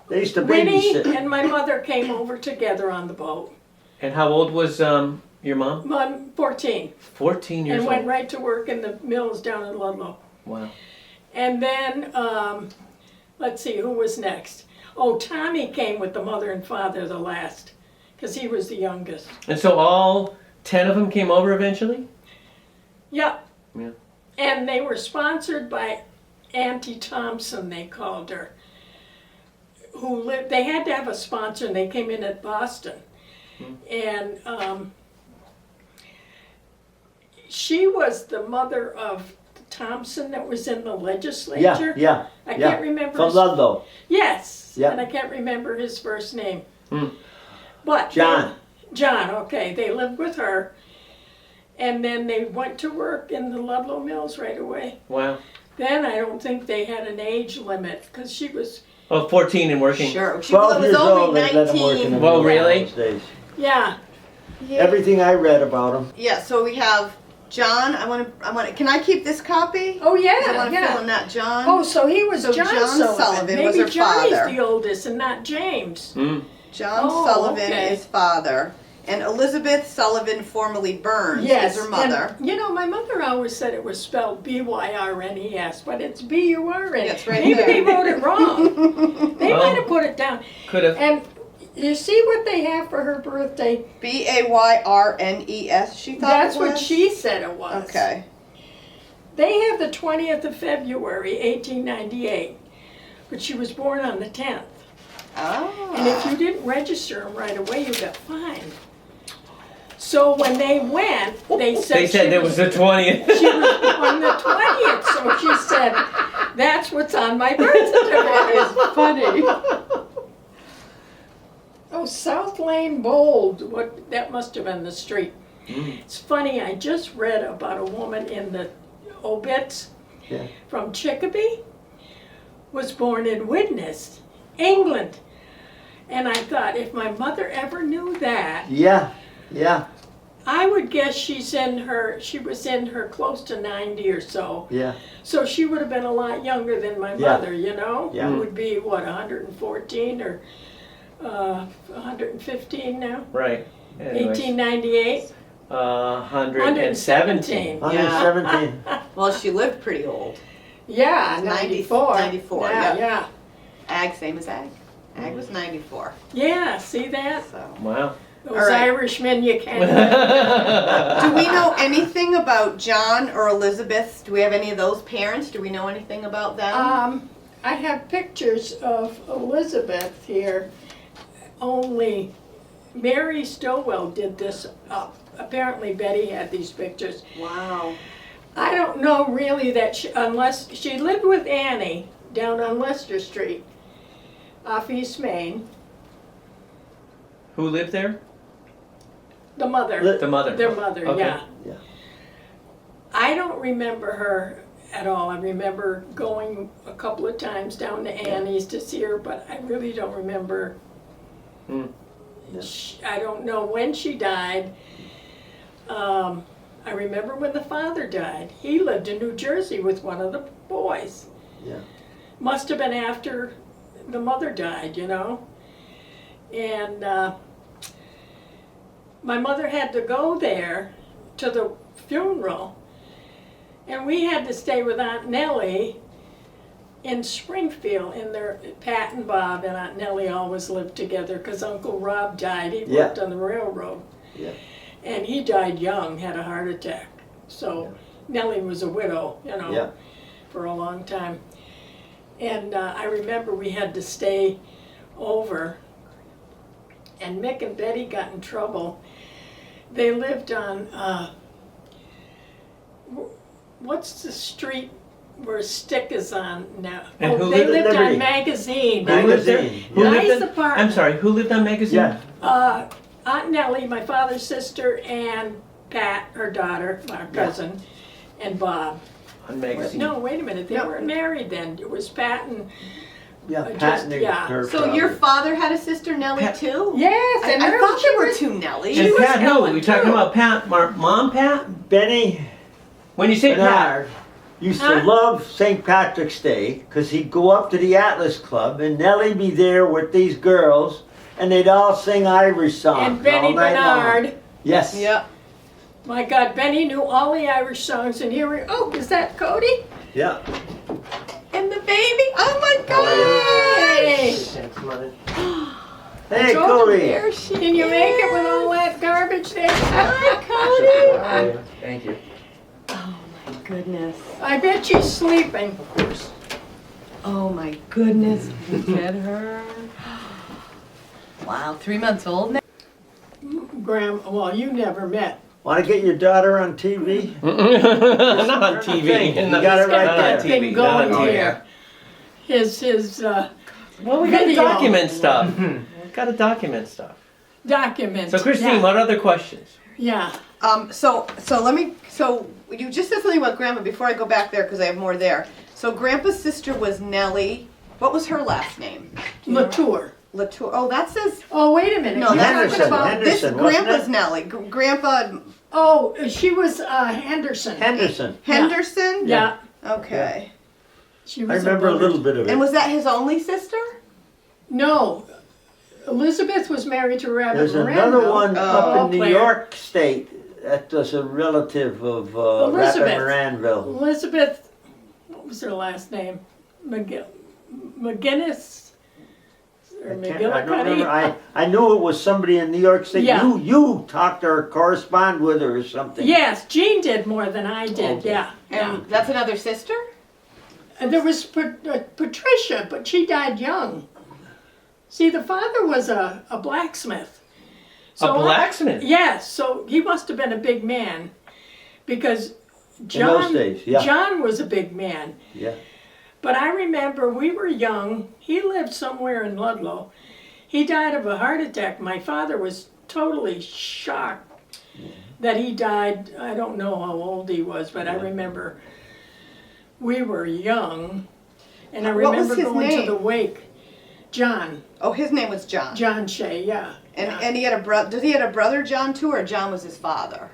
They used to Winnie babysit. and my mother came over together on the boat. And how old was your mom? Mom, 14. 14 years And old. went right to work in the mills down in Ludlow. Wow. And then, let's see, who was next? Oh, Tommy came with the mother and father the last, because he was the youngest. And so all 10 of them came over eventually? Yep. Yeah. And they were sponsored by Auntie Thompson, they called her, who lived, they had to have a sponsor, and they came in at Boston. And she was the mother of Thompson that was in the legislature. Yeah. I can't remember From his, Ludlow. yes, Yeah. and I can't remember his first name. Hmm. But John. John, okay, they lived with her, and then they went to work in the Ludlow mills right away. Wow. Then I don't think they had an age limit, because she was, Oh, 14 and working. Sure. She 12 was years only old, they let them work in the 19. Well, mill really? those days. yeah, Yeah. Everything I read about them. Yeah, so we have John. I want to. Can I keep this copy? oh 'Cause I yeah, want to fill yeah. in that John. Oh, so he was So John John Sullivan. Sullivan was Maybe her Johnny's father. the oldest and not James. Mm. John Oh, Sullivan okay. is father, and Elizabeth Sullivan, formerly Burns, Yes, is her mother. and, you know, my mother always said it was spelled B-Y-R-N-E-S, but it's B-U-R-N. Yeah, it's right Maybe there. they wrote it wrong. They Oh. might have put it down. Could have. And you see what they have for her birthday? Bayrnes. She thought That's it was. what she said it was. Okay. They have the 20th of February, 1898, but she was born on the 10th. And if Ah. you didn't register them right away, you got fined. So when they went, they said They said she there was the 20th. she was on the 20th, so she said, that's what's on my birth certificate. funny. Oh, South Lane Bold, what, that must have been the street. Mm. It's funny, I just read about a woman in the obits Yeah. from Chicopee, was born in Widnes, England. And I thought, if my mother ever knew that, Yeah. I would guess she was in her close to 90 or so. Yeah. So she would have been a lot younger than my Yeah. mother, you know? Yeah. Who would be, what, 114 or 115 now? Right. Anyways, 1898? 117. 117. Well, she lived pretty old. Yeah, 90 94. 94, Yeah, yeah. yeah. Ag, same as Ag. Ag was 94. Yeah, see that? So. Wow. Those All right. Irishmen you can't. Do we know anything about John or Elizabeth? Do we have any of those parents? Do we know anything about them? I have pictures of Elizabeth here, only Mary Stowell did this up. Apparently Betty had these pictures. Wow. I don't know really that unless she lived with Annie down on Leicester Street off East Main. Who lived there? The mother. The mother. Their mother, Okay. yeah. Yeah. I don't remember her at all. I remember going a couple of times down to Annie's to see her, but I really don't remember. Hmm. Yeah. I don't know when she died. I remember when the father died. He lived in New Jersey with one of the boys. Yeah. Must have been after the mother died, you know. And my mother had to go there to the funeral. And we had to stay with Aunt Nellie in Springfield. Pat and Bob and Aunt Nellie always lived together because Uncle Rob died. He Yeah. worked on the railroad. Yeah. And he died young, had a heart attack. So Nellie was a widow, you know, Yeah. for a long time. And I remember we had to stay over. And Mick and Betty got in trouble. They lived on, what's the street where Stick is on now? And who they lived at lived Liberty? on Magazine. Who lived there? Magazine. Who Nice lived in, apartment. I'm sorry, who lived on Magazine? Yeah. Aunt Nellie, my father's sister, and Pat, her daughter, our cousin, and Bob. On Magazine. No, wait a minute, they No. weren't married then. It was Pat and, Yeah. just- Pat and yeah. her So father. your father had a sister Nellie Pat- too? yes, and I her- thought she there were was- two Nellies. And was Pat, no, Ellen, we're talking too. about Pat, Mom Pat? Benny When you say Pat, Bernard. used Huh? to love St. Patrick's Day because he'd go up to the Atlas Club and Nellie be there with these girls and they'd all sing Irish songs And Benny all night long. Bernard. Yes. Yep. My God, Benny knew all the Irish songs, and here we. Oh, is that Cody? Yeah. And the baby. Oh my God. Hey, Hey, told him Cody. There she can you make it with is. all that garbage there? Hi, Cody. Thank you. Oh my goodness. I bet she's sleeping. Of course. Oh my goodness. Look at her. Wow, 3 months old now. Graham, well, you never met. Want to get your daughter on TV? Not on TV. You got it right Not on there. That thing TV. going Oh, here. His Well, we gotta Video. document stuff. We gotta document stuff. documents. So, Christine, yeah. what other questions? Yeah. So you just said something about Grandma before I go back there because I have more there. So Grandpa's sister was Nellie. What was her last name? Do you know? Latour. Latour. Oh, that says Oh, wait a minute. no. You That's talking Henderson, about- Henderson. this. wasn't Grandpa's it? Nellie. Grandpa Oh, she was Henderson. Henderson. Henderson. Yeah. Okay. She I was remember a Bullard. little bit of it. And was that his only sister? No. Elizabeth was married to Rabbit There's Miranda. another one up ball in New player. York State that was a relative of Rapid Elizabeth. Moranville. Elizabeth, what was her last name? McGinnis? Or I don't remember. McGillicuddy? I knew it was somebody in New York State. Yeah. You talked to her, correspond with her or something. Yes, Jean did more than I did, Okay. yeah. And yeah. that's another sister? And there was Patricia, but she died young. See, the father was a blacksmith. A blacksmith? Yes, so he must have been a big man because In John, those days, yeah. John was a big man. Yeah. But I remember we were young. He lived somewhere in Ludlow. He died of a heart attack. My father was totally shocked that he died. I don't know how old he was, but I remember we were young. And I What was remember his going name? to the wake. John. Oh, his name was John. John Shea, yeah. And yeah. and he had a brother. Did he had a brother John too, or John was his father?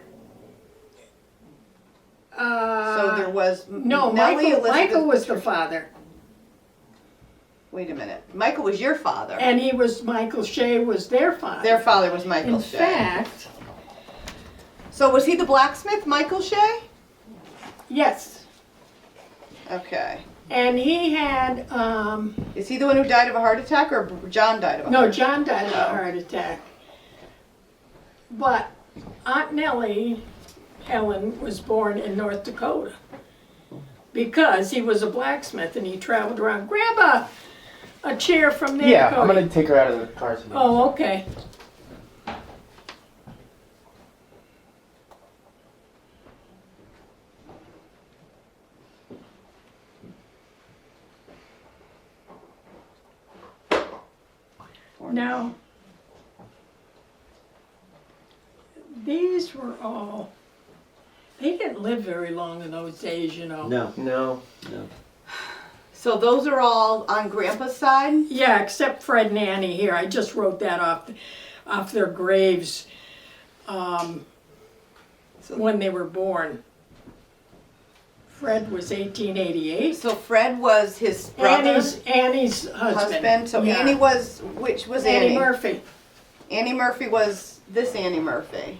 So there was No, Nellie, Elizabeth, Michael was the Patricia. father. Wait a minute. Michael was your father. And he was, Michael Shea was their father. Their father was Michael In Shea. fact, So was he the blacksmith, Michael Shea? yes. Okay. And he had, Is he the one who died of a heart attack, or John died of a no, heart John died of a Oh. heart attack. But Aunt Nellie, Helen, was born in North Dakota because he was a blacksmith and he traveled around. Grab a chair from there, Yeah, Cody. I'm gonna take her out of the car. So Oh, okay. Now, these were all, they didn't live very long in those days, you know. No. No. So those are all on Grandpa's side? Yeah, except Fred and Annie here. I just wrote that off their graves when they were born. Fred was 1888. So Fred was his brother, Annie's husband. So Yeah. Annie was, which was Annie? Annie Murphy. Annie Murphy was this Annie Murphy.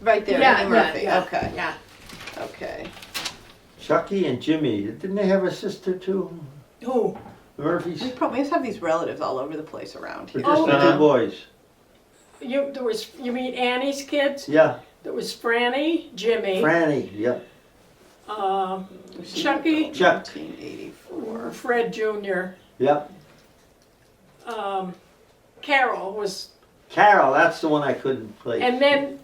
Right there, Yeah, Annie Murphy. yeah, Okay. yeah. Okay. Chucky and Jimmy. Didn't they have a sister too? Who? Murphy's? We probably just have these relatives all over the place around Or here. just Oh, the yeah. two boys? You mean Annie's kids? Yeah. There was Franny, Jimmy, Franny. Yeah. Chucky, Chuck. 1984. Fred Jr. Yep. Carol was, Carol. That's the one I couldn't place. and then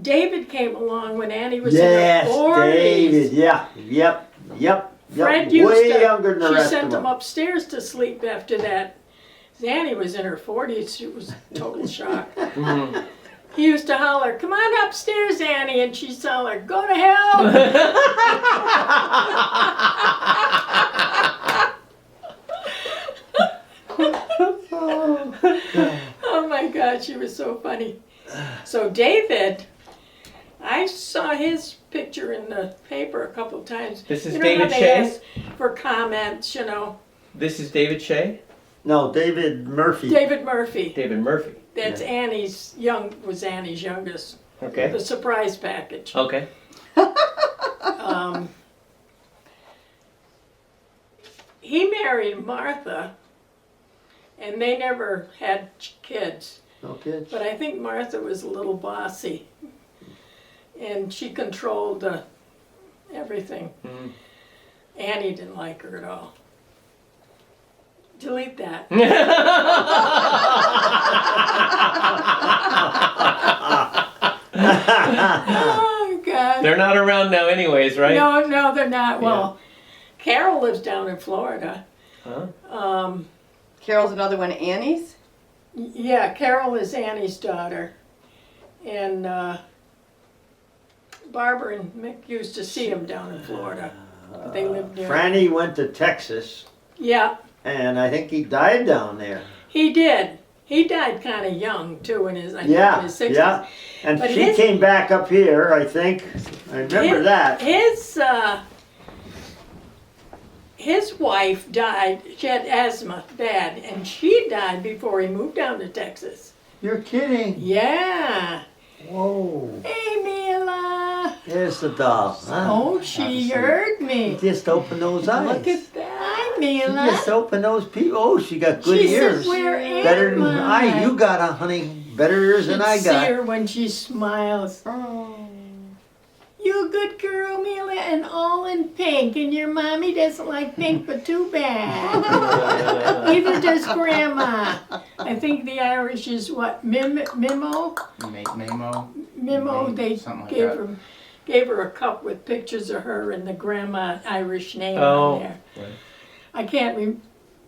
David came along when Annie was yes, in her 40s. David. Yeah. Yep. Yep. Fred Yep. used Way to, younger than the she rest sent of him them. upstairs to sleep after that. Annie was in her 40s. She was total shock. Mhm. He used to holler, "Come on upstairs, Annie," and she'd holler, "Go to hell." Oh my God, she was so funny. So David I saw his picture in the paper a couple times. This is You know David how they Shea? ask for comments, you know. This is David Shea? No, David Murphy. David Murphy. David Murphy. That's Annie's youngest. Okay. The surprise package. Okay. He married Martha, and they never had kids. No kids. But I think Martha was a little bossy, and she controlled everything. Mm. Annie didn't like her at all. Delete that. Oh, God. They're not around now anyways, right? No, they're not. Well, Carol lives down in Florida. Huh? Carol's another one, Annie's? Yeah, Carol is Annie's daughter. And Barbara and Mick used to see him down in Florida. They lived there. Franny went to Texas, Yeah, and I think he died down there. he did. He died kind of young, too, in his, I think in Yeah, his 60s. yeah. And But she his- came back up here, I think. I remember that. His wife died, she had asthma, bad, and she died before he moved down to Texas. You're kidding. Yeah. Whoa. Hey, Mila. There's the doll. Huh? Oh, she heard me. Just open those eyes. Look at that. Hi, She Mila. just opened those people. Oh, she got good She ears. says, where am Better than I? You got a honey. Better ears than I You see got. her when she smiles. Oh. You a good girl, Mila, and all in pink. And your mommy doesn't like pink, but too bad. Neither does Grandma. I think the Irish is what? Mimo? Mamo. Mimo, they Something like gave that. her gave her a cup with pictures of her and the grandma Irish name Oh, on there. right. I can't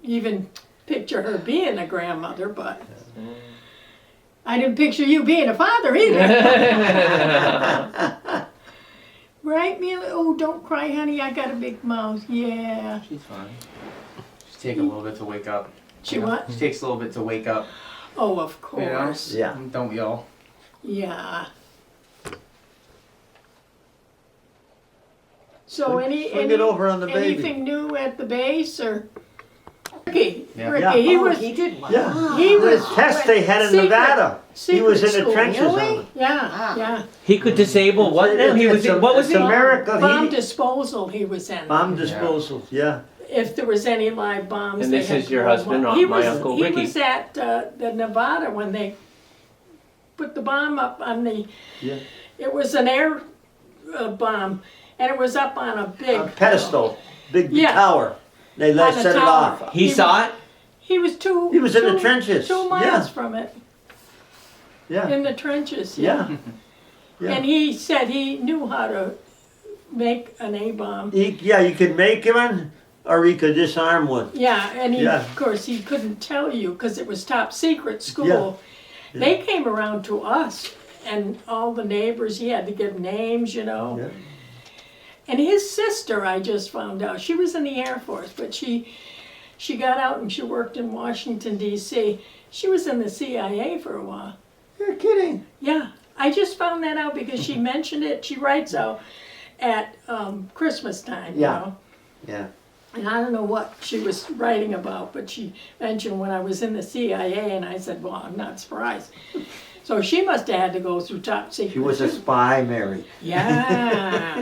even picture her being a grandmother, but I didn't picture you being a father either. Right, Mila? Oh, don't cry, honey. I got a big mouth. Yeah. She's fine. She takes a little bit to wake up. She you know? what? She takes a little bit to wake up. Oh, of You know? course. Yeah. Don't we all? Yeah. So Swing it over on the baby. anything new at the base or Ricky? Yeah. Ricky, Yeah. he Oh, was he did one. Yeah. he The was test they had in secret- Nevada. He secret was in the school. trenches on Really? it. Yeah, Wow. yeah. He could disable what now? He was It's a- what was it's he? a miracle. Bomb He, disposal he was in. bomb disposal. Yeah. If there was any live bombs, And they this had is to your blow husband, them up. my Uncle Ricky. He was at the Nevada when they put the bomb up on the. Yeah. It was an air bomb, and it was up on a big A pedestal. Big Yeah. tower. They On let a set it tower. off. He saw it? He was He was in the trenches. 2 miles from it, Yeah. in the trenches. Yeah. Yeah. And he said he knew how to make an A bomb. Yeah, you could make one, or you could disarm one. Yeah, and he, Yeah. of course, he couldn't tell you because it was top secret school. Yeah. They came around to us and all the neighbors. He had to give names, you know. Yeah. And his sister, I just found out, she was in the Air Force, but she got out and she worked in Washington, D.C. She was in the CIA for a while. You're kidding. Yeah, I just found that out because she mentioned it. She writes out at Christmas time, Yeah. you know. Yeah. And I don't know what she was writing about, but she mentioned when I was in the CIA, and I said, well, I'm not surprised. So she must have had to go through top secret. She was a too. spy, Mary. Yeah.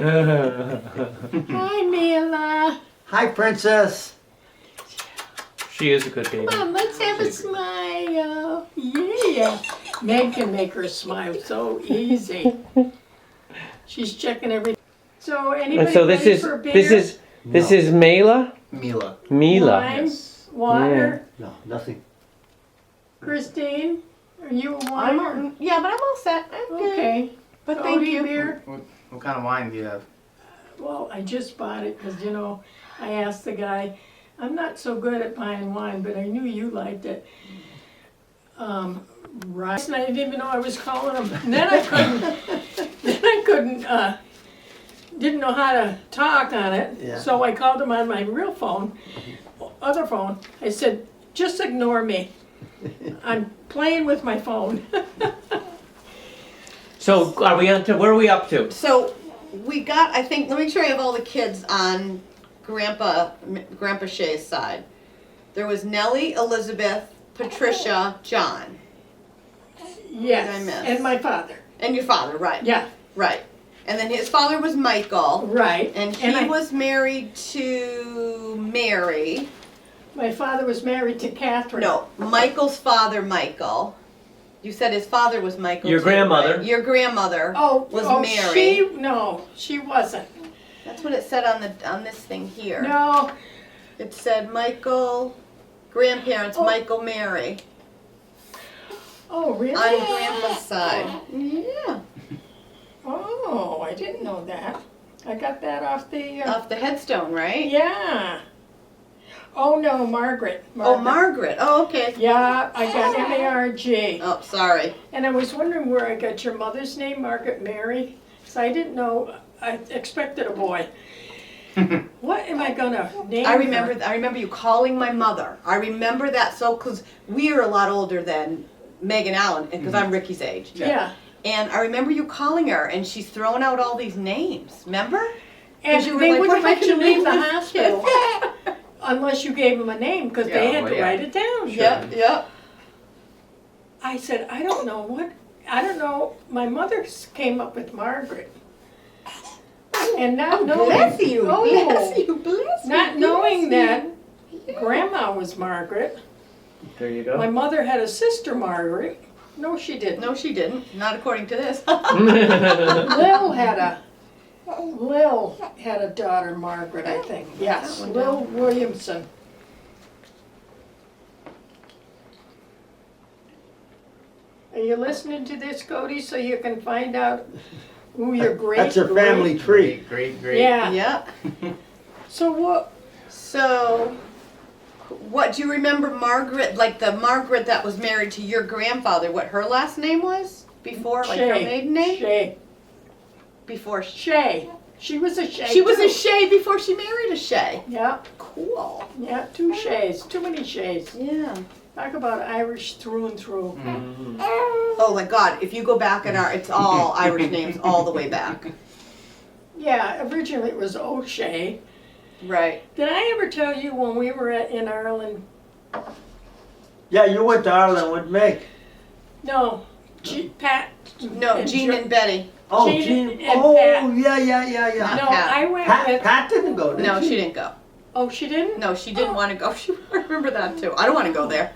Hi, Mila. Hi, princess. She is a good baby. Come on, let's have a smile. Yeah. Meg can make her smile so easy. She's checking everything. So anybody And so this ready is for beer? this is Mela? Mila. Mila. Wine, Yes. water. No, nothing. Christine, are you a I'm wine? all, yeah, but I'm all set. I'm good. Okay. But thank Odie you. beer. What kind of wine do you have? Well, I just bought it because, you know, I asked the guy, I'm not so good at buying wine, but I knew you liked it. Rice, and I didn't even know I was calling him. And then I couldn't, didn't know how to talk on it. Yeah. So I called him on my real phone, other phone. I said, just ignore me. I'm playing with my phone. So are we on to, where are we up to? So we got, I think, let me make sure I have all the kids on Grandpa Shea's side. There was Nellie, Elizabeth, Patricia, John. Yes, I miss? and my father. And your father, right? Yeah, Right. And then his father was Michael. right. And he was married to Mary. My father was married to Catherine. No, Michael's father, Michael. You said his father was Michael. Your too, grandmother. right? Your grandmother. was Mary. She wasn't. That's what it said on this thing here. No, It said Michael, grandparents, Michael, Mary. oh, really? On Grandpa's side. Yeah. Oh, I didn't know that. I got that off the, Off the headstone, right? yeah. Oh, no, Margaret. Oh, Margaret. Oh, okay. Yeah, I got M-A-R-G. Oh, sorry. And I was wondering where I got your mother's name, Margaret Mary. So I didn't know, I expected a boy. What am I gonna name I her? remember you calling my mother. I remember that so, because we are a lot older than Meg and Alan, because I'm Ricky's age. Yeah. And I remember you calling her, and she's throwing out all these names. Remember? And you were they like, wouldn't what am I let you gonna leave the name this hospital unless you gave them a name, because they Yeah, had well, to yeah. write it down. Yep, yep. I said, I don't know. My mother came up with Margaret. And not knowing, Bless you, oh, bless you, bless you. not knowing bless that you. Grandma was Margaret. There you My go. mother had a sister Margaret. No, she didn't. No, she didn't. Not according to this. Lil had a daughter, Margaret, I think. Yes, That one Lil Williamson. Are you listening to this, Cody, so you can find out who your great? That's a family tree. Great, great. Yeah. Yep. So what? So, what do you remember Margaret, like the Margaret that was married to your grandfather, what her last name was? Before, like her Shea. maiden name? Shea. Before Shea. She was a Shea. she was too. a Shea before she married a Shea. Yeah, Cool. yeah, 2 Shays. Too many Shays. Yeah. Talk about Irish through and through. Oh my God, if you go back in it's all Irish names all the way back. Yeah, originally it was O'Shea. Right. Did I ever tell you when we were in Ireland? Yeah, you went to Ireland with Meg. No, Pat. No, and Jean and Betty. Oh, Jean Jean. and Oh, Pat. yeah. No, Pat. I went Pat, with. Pat didn't go, did No, she? she didn't go. Oh, she didn't. No, she didn't want to go. I remember that too. I don't want to go there.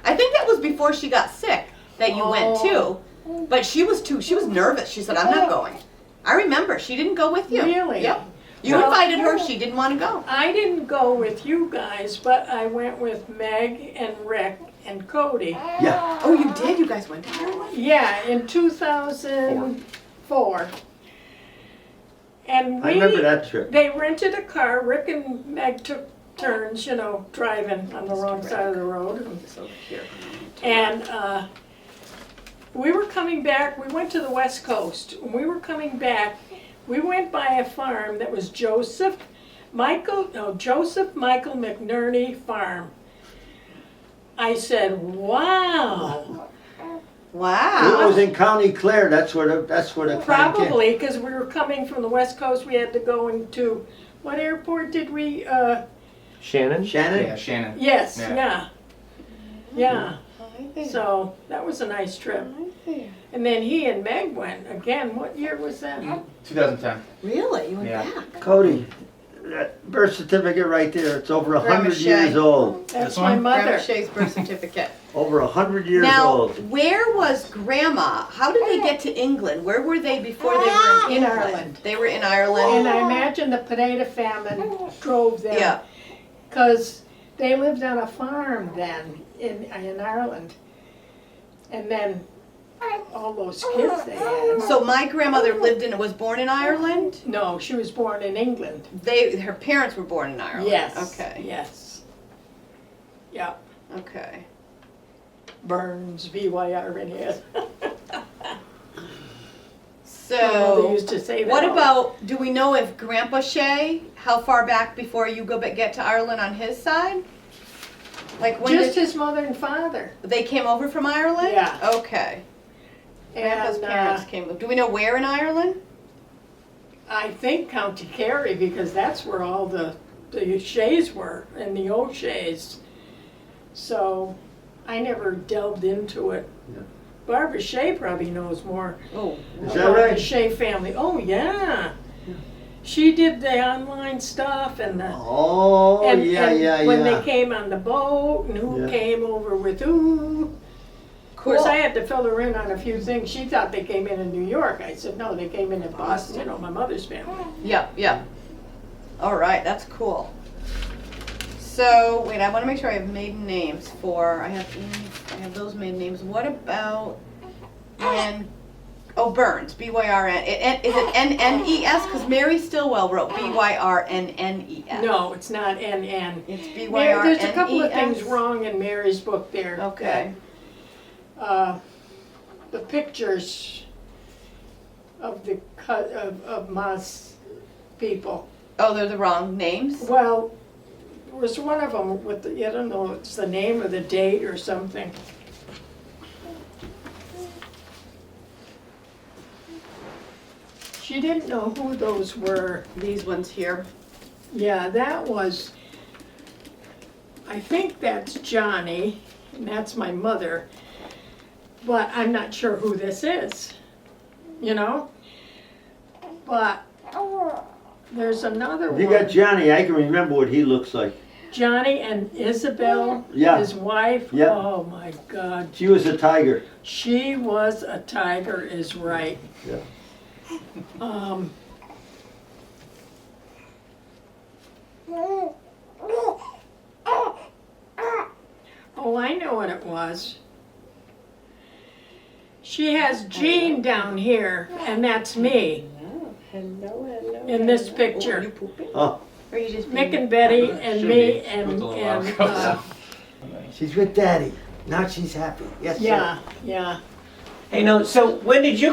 I think that was before she got sick that you went Oh. too. But she was nervous. She said, I'm not going. I remember. She didn't go with you. Really? Yep. You Well- invited her. She didn't want to go. I didn't go with you guys, but I went with Meg and Rick and Cody. Yeah. Oh, you did? You guys went to Ireland? Yeah, in 2004. And I remember that trip. They rented a car. Rick and Meg took turns, driving on the wrong side of the road. So here. And we were coming back. We went to the West Coast. When we were coming back, we went by a farm that was Joseph Michael McNerney Farm. I said, wow. Wow. It was in County Clare. That's where the plane came. Probably, because we were coming from the West Coast, we had to go into, what airport did we, Shannon? Shannon. Yeah, Shannon. yes, Yeah. yeah. So, that was a nice trip. And then he and Meg went, again, what year was that? 2010. Really? You went Yeah. back? Cody, that birth certificate right there. It's over 100 Shea. years old. That's This my one? mother. Grandma Shea's birth certificate. Over 100 years Now, old. where was Grandma? How did they get to England? Where were they before they were in In England? Ireland. They were in Ireland. And I imagine the potato famine drove them. Yeah. Because they lived on a farm then in Ireland. And then all those kids they had. So my grandmother was born in Ireland. No, she was born in England. Her parents were born in Ireland. Yes. Okay. Yes. Yeah. Okay. Burns, B-Y-R-N-S. My mother So, used to say that. what all- about? Do we know if Grandpa Shea? How far back before you get to Ireland on his side? Like when Just his mother and father. they came over from Ireland? Yeah. Okay. Grandpa's And, parents came. Do we know where in Ireland? I think County Kerry, because that's where all the Sheas were, and the O'Sheas. So I never delved into it. Yeah. Barbara Shea probably knows more Oh, Is that about right? the Shea family. Oh, yeah. She did the online stuff and the Oh, and, yeah, and yeah, when yeah. they came on the boat and who Yeah. came over with who. Of course, I had to fill her in on a few things. She thought they came in New York. I said, no, they came in Boston, you know, my mother's family. yeah, yeah. All right, that's cool. So wait, I want to make sure I have maiden names for. I have those maiden names. What about when? Oh, Burns, B-Y-R-N. Is it N-N-E-S? Because Mary Stillwell wrote B-Y-R-N-N-E-S. No, it's not N-N. It's Mary, B-Y-R-N-E-S. there's a couple of things wrong in Mary's book there. Okay. The pictures of the of Ma's people. Oh, they're the wrong names? Well, there was one of them with the, I don't know, it's the name or the date or something. She didn't know who those were. These ones here. Yeah, that was, I think that's Johnny, and that's my mother, but I'm not sure who this is, you know? But there's another If you one. got Johnny, I can remember what he looks like. Johnny and Isabel, Yeah. his wife. Yeah. Oh my God, She was a tiger. she was a tiger, is right. Yeah. Oh, I know what it was. She has Jean down here, and that's me in this Oh, picture. you pooping? Oh, Or you just Mick being- and Betty and Should me be. and, With the little and logos. she's with Daddy. Now she's happy. Yes, sir. yeah, yeah. Hey, no, so when did you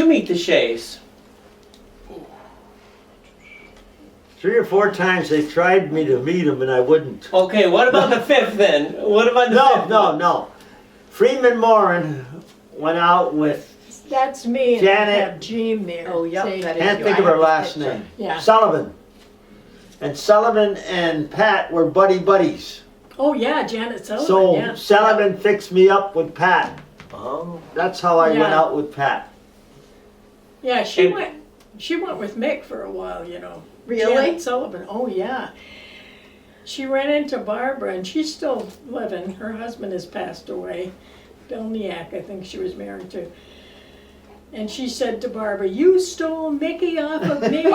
meet the Sheas? 3 or 4 times they tried me to meet him and I wouldn't. Okay, what about the fifth then? What about the No, fifth? no. Freeman Moran went out with, That's me, and I Janet. have Jean there. Oh, yep, See? that is can't you. think I of her have last this picture. name. Yeah. Sullivan. And Sullivan and Pat were buddies. Oh, yeah, Janet Sullivan, So yeah. Sullivan fixed me up with Pat. Oh. That's how I went Yeah. out with Pat. Yeah, she And- went with Mick for a while, you know. Really? Janet Sullivan, oh, yeah. She ran into Barbara, and she's still living. Her husband has passed away. Bill Niak, I think she was married to. And she said to Barbara, "You stole Mickey off of me."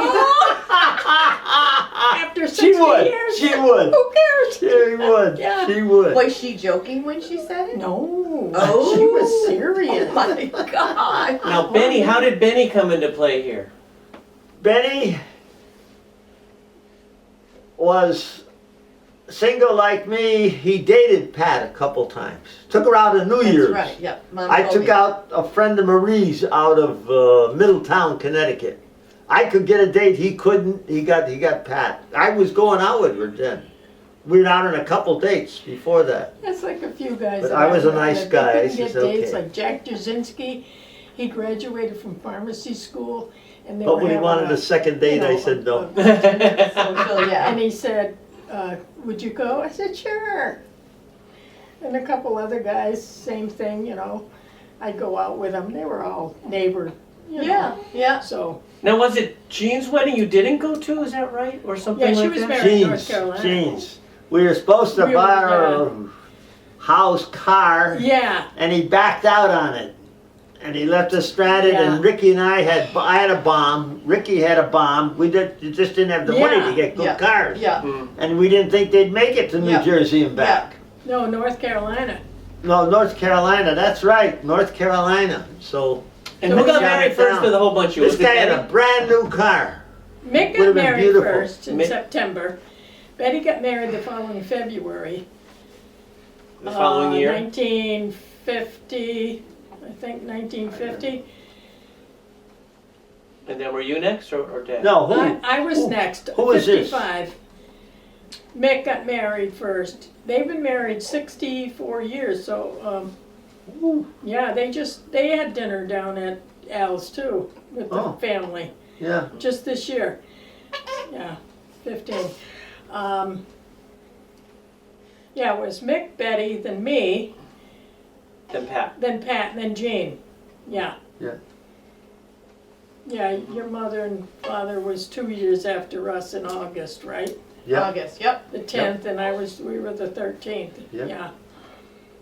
After 60 She would. years. She would. Who cares? She would. Yeah. She would. Was she joking when she said it? No, Oh. she was serious. Oh my God. Now, Benny, how did Benny come into play here? Benny was single like me. He dated Pat a couple times. Took her out on New That's Year's. right, yep. Mom I told took me. out a friend of Marie's out of Middletown, Connecticut. I could get a date. He couldn't. He got Pat. I was going out with her then. We were out on a couple dates before that. That's like a few guys. But that I was a met nice that guy. I couldn't get says, dates, okay. like Jack Jasinski. He graduated from pharmacy school, and they But were when he having wanted a second date, I said no. Social, yeah. And he said, "Would you go?" I said, "Sure." And a couple other guys, same thing, you know. I'd go out with them. They were all neighbor, you know. Yeah, yeah. So Now, was it Jean's wedding you didn't go to? Is that right, or something yeah, she like was that? married in North Jeans, Carolina. jeans. We were supposed to We were, buy yeah. a house car, Yeah, and he backed out on it. And he left us stranded, Yeah. and Ricky and I had a bomb. Ricky had a bomb. We just didn't have the money Yeah. to get good Yeah. cars. Yeah. And we didn't think they'd make it to New Yeah. Jersey and back. no, North Carolina. No, North Carolina, that's right, North Carolina. So And who got Shut married it first down. of the whole bunch of you? this Was it guy had a Benny? brand new car. Mick Would've got been married beautiful. first in Mick- September. Betty got married the following February. The following year? 1950, I think 1950. And then were you next, or Dad? No, who? I was who- next, who is this? 55. Mick got married first. They've been married 64 years, so Ooh, Yeah, they had dinner down at Al's too, with the Oh. family, yeah. just this year. Yeah, 15. Yeah, it was Mick, Betty, then me, Then Pat. then Pat, and then Jean. Yeah. Yeah. Yeah, your mother and father was 2 years after us in August, right? Yeah. August, yep. The 10th, and we were the 13th. Yep. Yeah.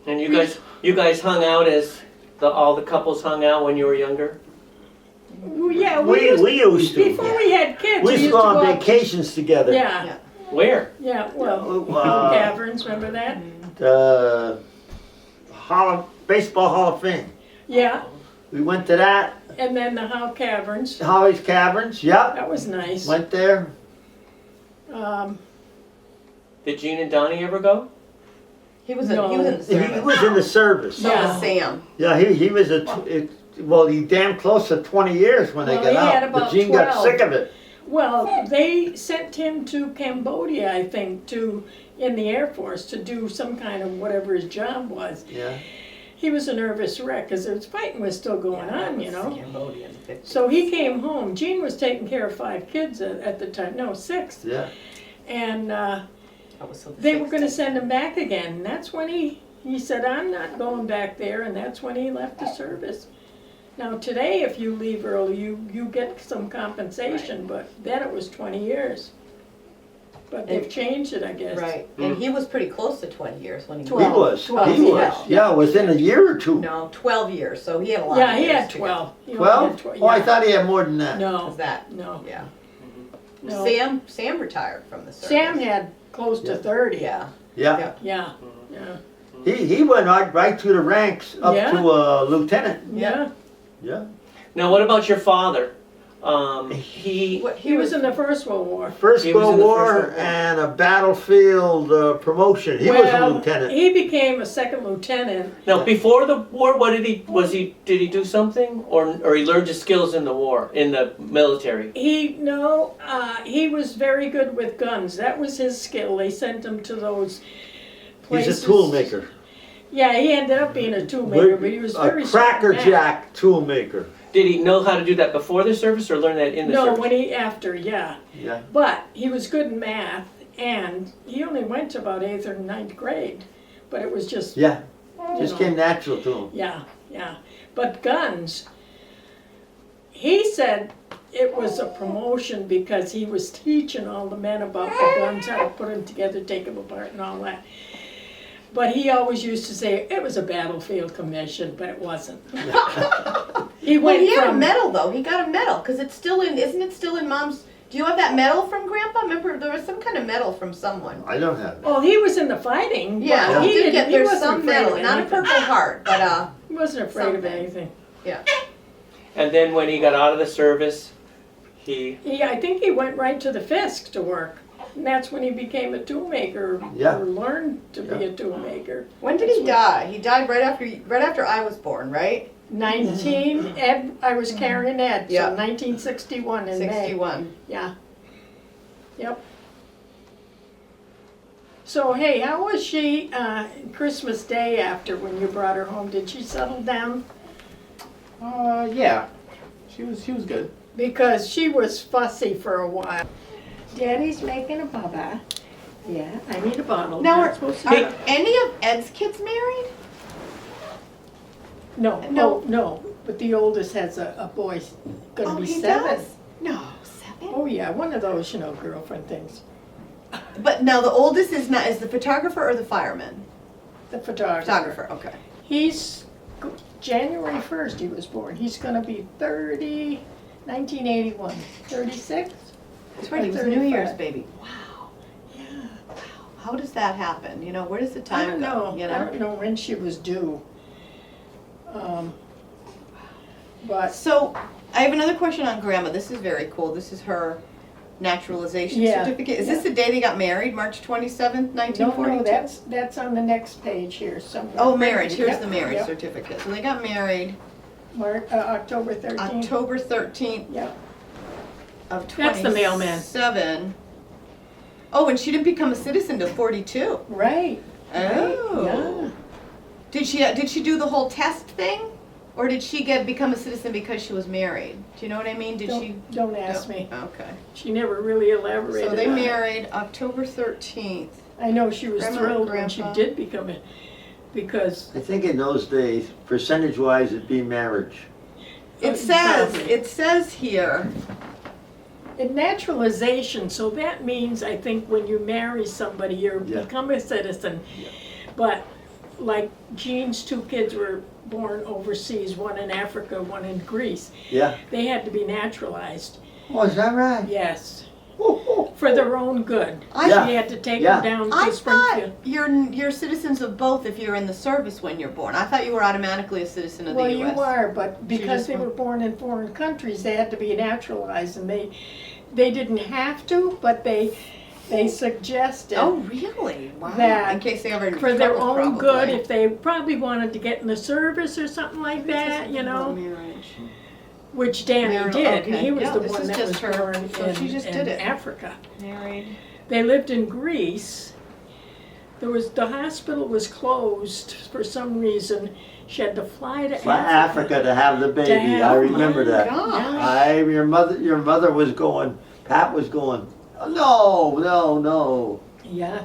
And you guys hung out as all the couples hung out when you were younger? Well, yeah, We used to. before we had kids, We used to go on out- vacations together. Yeah, Where? yeah, well, Uh, caverns, remember that? Baseball Hall of Fame. Yeah, We went to that. and then the Howe Caverns, Holly's Caverns. Yep. that was nice. Went there. Did Gene and Donnie ever go? He was in No. the He service. was in the service. So Yeah. was Sam. Yeah, he was he damn close to 20 years when they Well, got he out. had But about Gene got 12. sick of it. Well, they sent him to Cambodia, I think, in the Air Force to do some kind of whatever his job was. Yeah. He was a nervous wreck because the fighting was still going on, you know. Cambodian. So he came home. Gene was taking care of 5 kids at the time, no, 6. Yeah. And That was so they were going to send him back again. And that's when he said, I'm not going back there. And that's when he left the service. Now today, if you leave early, you get some compensation, but then it was 20 years. But they've changed it, I guess. Right, and he was pretty close to 20 years when he 12. He was. 12, He yeah. was. Yeah, within a year or two. No, 12 years, so he had a lot Yeah, of he years had to go. 12. He only 12? had 12, Oh, I yeah. thought he had more than that. No, Was that, no, yeah. no. Sam retired from the service. Sam had close to Yeah. 30. Yeah. Yeah. Yeah, yeah, He went right through the ranks up Yeah. to lieutenant. yeah. Yeah. Now, what about your father? He What, He was in the First World War. First He was World in the War First World War. and a battlefield promotion. He was a lieutenant. He became a second lieutenant. now before the war, did he do something or he learned his skills in the war in the military? He was very good with guns. That was his skill. They sent him to those places. He's a tool maker. Yeah, he ended up being a tool maker, but he was very A Cracker smart man. Jack tool maker. Did he know how to do that before the service or learn that in the No, service? after, yeah. Yeah. But he was good in math, and he only went to about 8th or 9th grade. But it was just, Yeah. you Just know, came natural to him. yeah. But guns, he said it was a promotion because he was teaching all the men about the guns, how to put them together, take them apart and all that. But he always used to say it was a battlefield commission, but it wasn't. He Well, went he had a from, medal though. He got a medal because it's still in. Isn't it still in Mom's? Do you have that medal from Grandpa? Remember, there was some kind of medal from someone. I don't have that. well, he was in the fighting. but Yeah, he he did didn't. get. He There's wasn't some afraid medal, of not a anything. Purple Heart, but He wasn't afraid of something. anything. yeah. And then when he got out of the service, I think he went right to the Fisk to work. And that's when he became a tool maker, Yeah. or learned to be a tool maker. When did he die? He died right after I was born, right? 19, Ed, I was carrying Ed, so Yeah. 1961 in May. 61. Yeah. Yep. So, hey, how was she Christmas Day after when you brought her home? Did she settle down? Yeah. She was good. Because she was fussy for a while. Daddy's making a bubba. Yeah, I need a bottle. Now, Not are, supposed to are any of Ed's kids married? No, No. no, but the oldest has a boy, gonna be he 7. does? No, 7. Oh yeah, one of those, girlfriend things. But now the oldest is the photographer or the fireman? The photographer. Photographer. Okay. He's, January 1st he was born. He's gonna be 30, 1981, 36? That's right. He was a 35. New Year's baby. Wow. Yeah. How does that happen? Where does the I time don't go? know, I don't know when she was due. But, So, I have another question on Grandma. This is very cool. This is her naturalization Yeah. certificate. Is this the day they got married, March 27th, 1942? no, that's on the next page here somewhere. Oh, marriage. Here's Yep, the marriage yep. certificate. So they got married October 13th. October 13th Yep. of 27. That's the mailman. Oh, and she didn't become a citizen till 42. Right. Oh. Yeah. Did she do the whole test thing? Or did she become a citizen because she was married? Do you know what I mean? Don't ask me. Okay. She never really elaborated So they on it. married October 13th. I know she was Grandma, thrilled when she Grandpa. did become it, because I think in those days, percentage-wise, it'd be marriage. It says here, in naturalization, so that means, I think, when you marry somebody, you Yeah. become a citizen. But like Jean's 2 kids were born overseas, one in Africa, one in Greece. Yeah. They had to be naturalized, Oh, is that right? yes, Oh, for their own good. Yeah. She had to take Yeah. them down I to Springfield. thought you're citizens of both if you're in the service when you're born. I thought you were automatically a citizen of Well, the you U.S. are, but because just they went- were born in foreign countries, they had to be naturalized, and they didn't have to, but they suggested Oh, really? Wow. That in case they ever for their trouble, own probably. good, if they probably wanted to get in the service or something like that, you know, Marriage. which Danny Marital- did, and okay. he was Yeah, the this one is that just was her. born So she just in did it. Africa. Married. They lived in Greece. The hospital was closed for some reason. She had to fly to For Africa to have the baby, I remember my that. God. Your mother was going, Pat was going, oh, no. Yeah.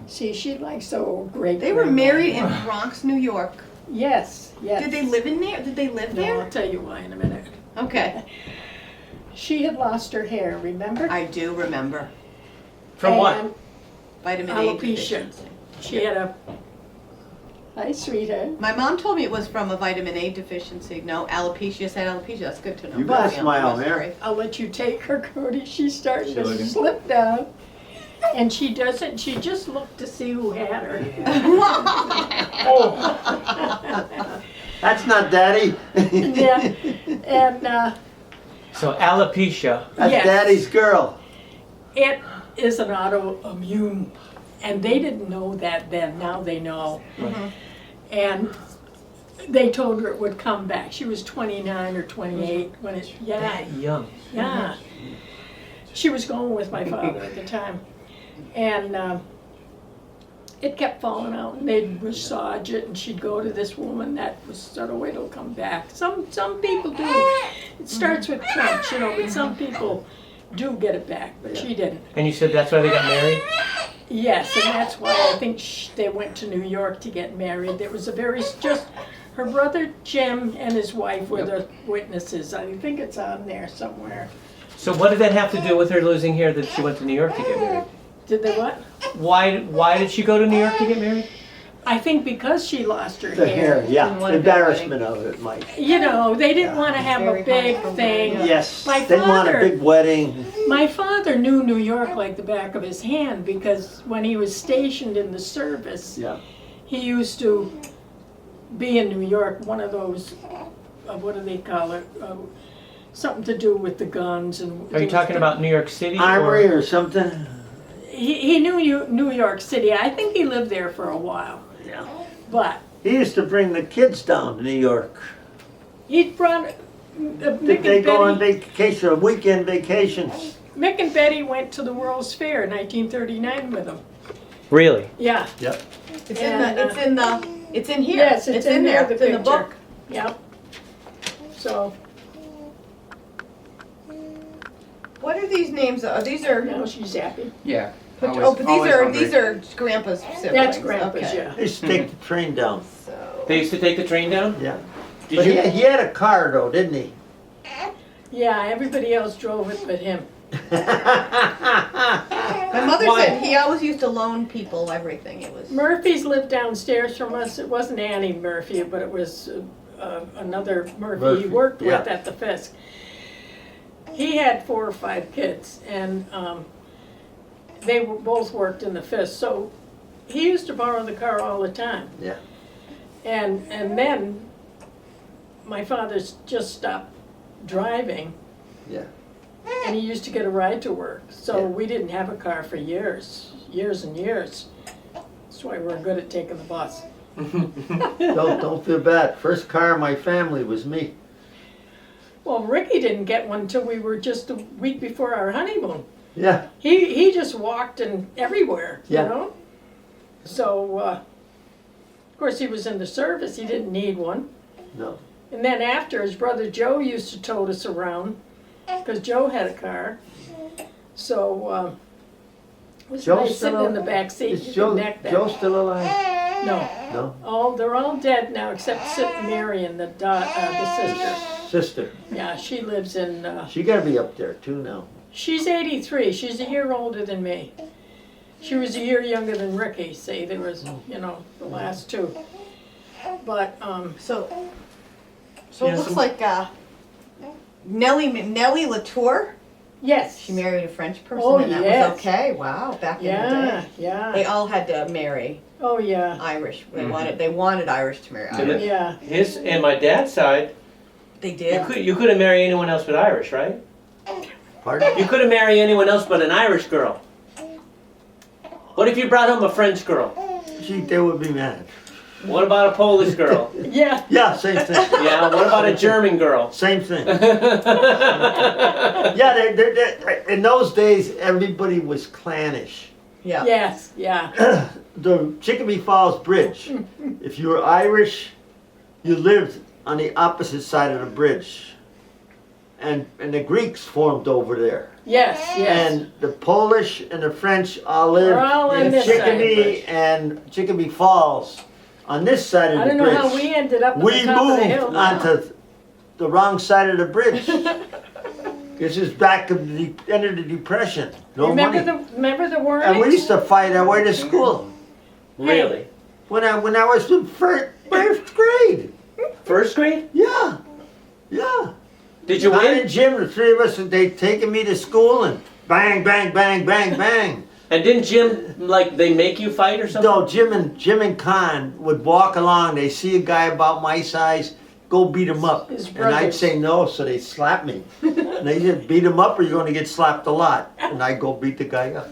See, she likes the old great. They were married in Bronx, New York. Yes, yes. Did they live in there? Did they live No, there? I'll tell you why in a minute. Okay. She had lost her hair, remember? I do remember. From what? And Vitamin A Alopecia. deficiency. She had a. Hi, sweetheart. My mom told me it was from a vitamin A deficiency. No, alopecia. Said alopecia. That's good to know. You gotta Yeah, smile, that's Mary. great. I'll let you take her, Cody. She's starting She to looking? slip down. And she doesn't, she just looked to see who had her. That's not daddy. Yeah, and So alopecia. That's Yes. daddy's girl. it is an autoimmune, and they didn't know that then, now they know. And they told her it would come back. She was 29 or 28 when it, yeah, That young. yeah. She was going with my father at the time. And it kept falling out, and they'd massage it, and she'd go to this woman that was sort of, it'll come back. Some people do. It starts with crunch, you know, but some people do get it back, but she didn't. And you said that's why they got married? Yes, and that's why I think they went to New York to get married. There was a very, just, her brother Jim and his wife were the witnesses. I think it's on there somewhere. So what did that have to do with her losing hair that she went to New York to get married? Did they what? Why did she go to New York to get married? I think because she lost her The hair, Didn't yeah. want a big Embarrassment of it, Mike. You know, they didn't want to have Very a big hard for thing. women. Yes, My they want a father- big wedding. My father knew New York like the back of his hand because when he was stationed in the service, Yeah. he used to be in New York, one of those, what do they call it? Something to do with the guns and. Are you talking about New York City? Armory or something? He knew New York City. I think he lived there for a while. Yeah. But He used to bring the kids down to New York. he brought, Mick Did they and go on Betty, vacation, weekend vacations? Mick and Betty went to the World's Fair in 1939 with him. Really? Yeah. Yep. It's And, it's in here. Yes, it's in there, the It's in the picture. book. Yep. So, What are these names? These are. now she's happy. Yeah. But, Always- oh, but always hungry. these are Grandpa's siblings. That's Grandpa's, okay. yeah. They used to take the train down. So. They used to take the train down? Yeah. Did But you? he had a car though, didn't he? Yeah, everybody else drove it but him. My mother Why? said he always used to loan people everything. It was. Murphy's lived downstairs from us. It wasn't Annie Murphy, but it was another Murphy he Murphy, worked with yeah. at the Fisk. He had 4 or 5 kids, and they were both worked in the Fisk. So he used to borrow the car all the time. Yeah. And then my father's just stopped driving. Yeah. And he used to get a ride to work. So Yeah. we didn't have a car for years and years. That's why we're good at taking the bus. Don't feel bad. First car in my family was me. Well, Ricky didn't get one till we were just a week before our honeymoon. Yeah. He just walked in everywhere, Yeah. you know? So, course, he was in the service, he didn't need one. No. And then after, his brother Joe used to tote us around, because Joe had a car. So, it was Joe's nice sitting still in the back seat, Is you Joe, could neck that. Joe still alive? No, No. they're all dead now, except Marion, the sister. Sister. Yeah, she lives in, She gotta be up there too now. she's 83, she's a year older than me. She was a year younger than Ricky, see, there was, the last two. But, So Yeah, it looks some- like Nellie Latour. yes. She married a French person, Oh, and that yes. was okay. Wow, back in the Yeah, day, yeah. they all had to marry Oh, yeah, Irish. They Mhm. wanted Irish to marry So Irish. yeah. His and my dad's side, They did. you couldn't marry anyone else but Irish, right? Pardon? You couldn't marry anyone else but an Irish girl. What if you brought home a French girl? Gee, they would be mad. What about a Polish girl? Yeah, Yeah, same thing. Yeah, what about a German girl? Same thing. Yeah, in those days, everybody was clannish. Yeah. yes, yeah. The Chicopee Falls Bridge, if you were Irish, you lived on the opposite side of the bridge. And the Greeks formed over there. Yes, yes. And the Polish and the French all lived We're all on in this side of the Chicopee bridge. and Chicopee Falls on this side of I the don't know bridge. how we ended up at We the top of the moved hill. onto the wrong side of the bridge. This is back of the end of the Depression. No remember money. remember the word? And we used to fight our way to school Really? when I was in first grade. First grade? Yeah, yeah. Did you I win? and Jim, the three of us, they taking me to school and bang, bang, bang, bang, bang. And didn't Jim, like, they make you fight or something? No, Jim and Con would walk along. They see a guy about my size, go beat him up, His and I'd brothers. say no, so they slap me. And they said, beat him up, or you're going to get slapped a lot. And I go beat the guy up.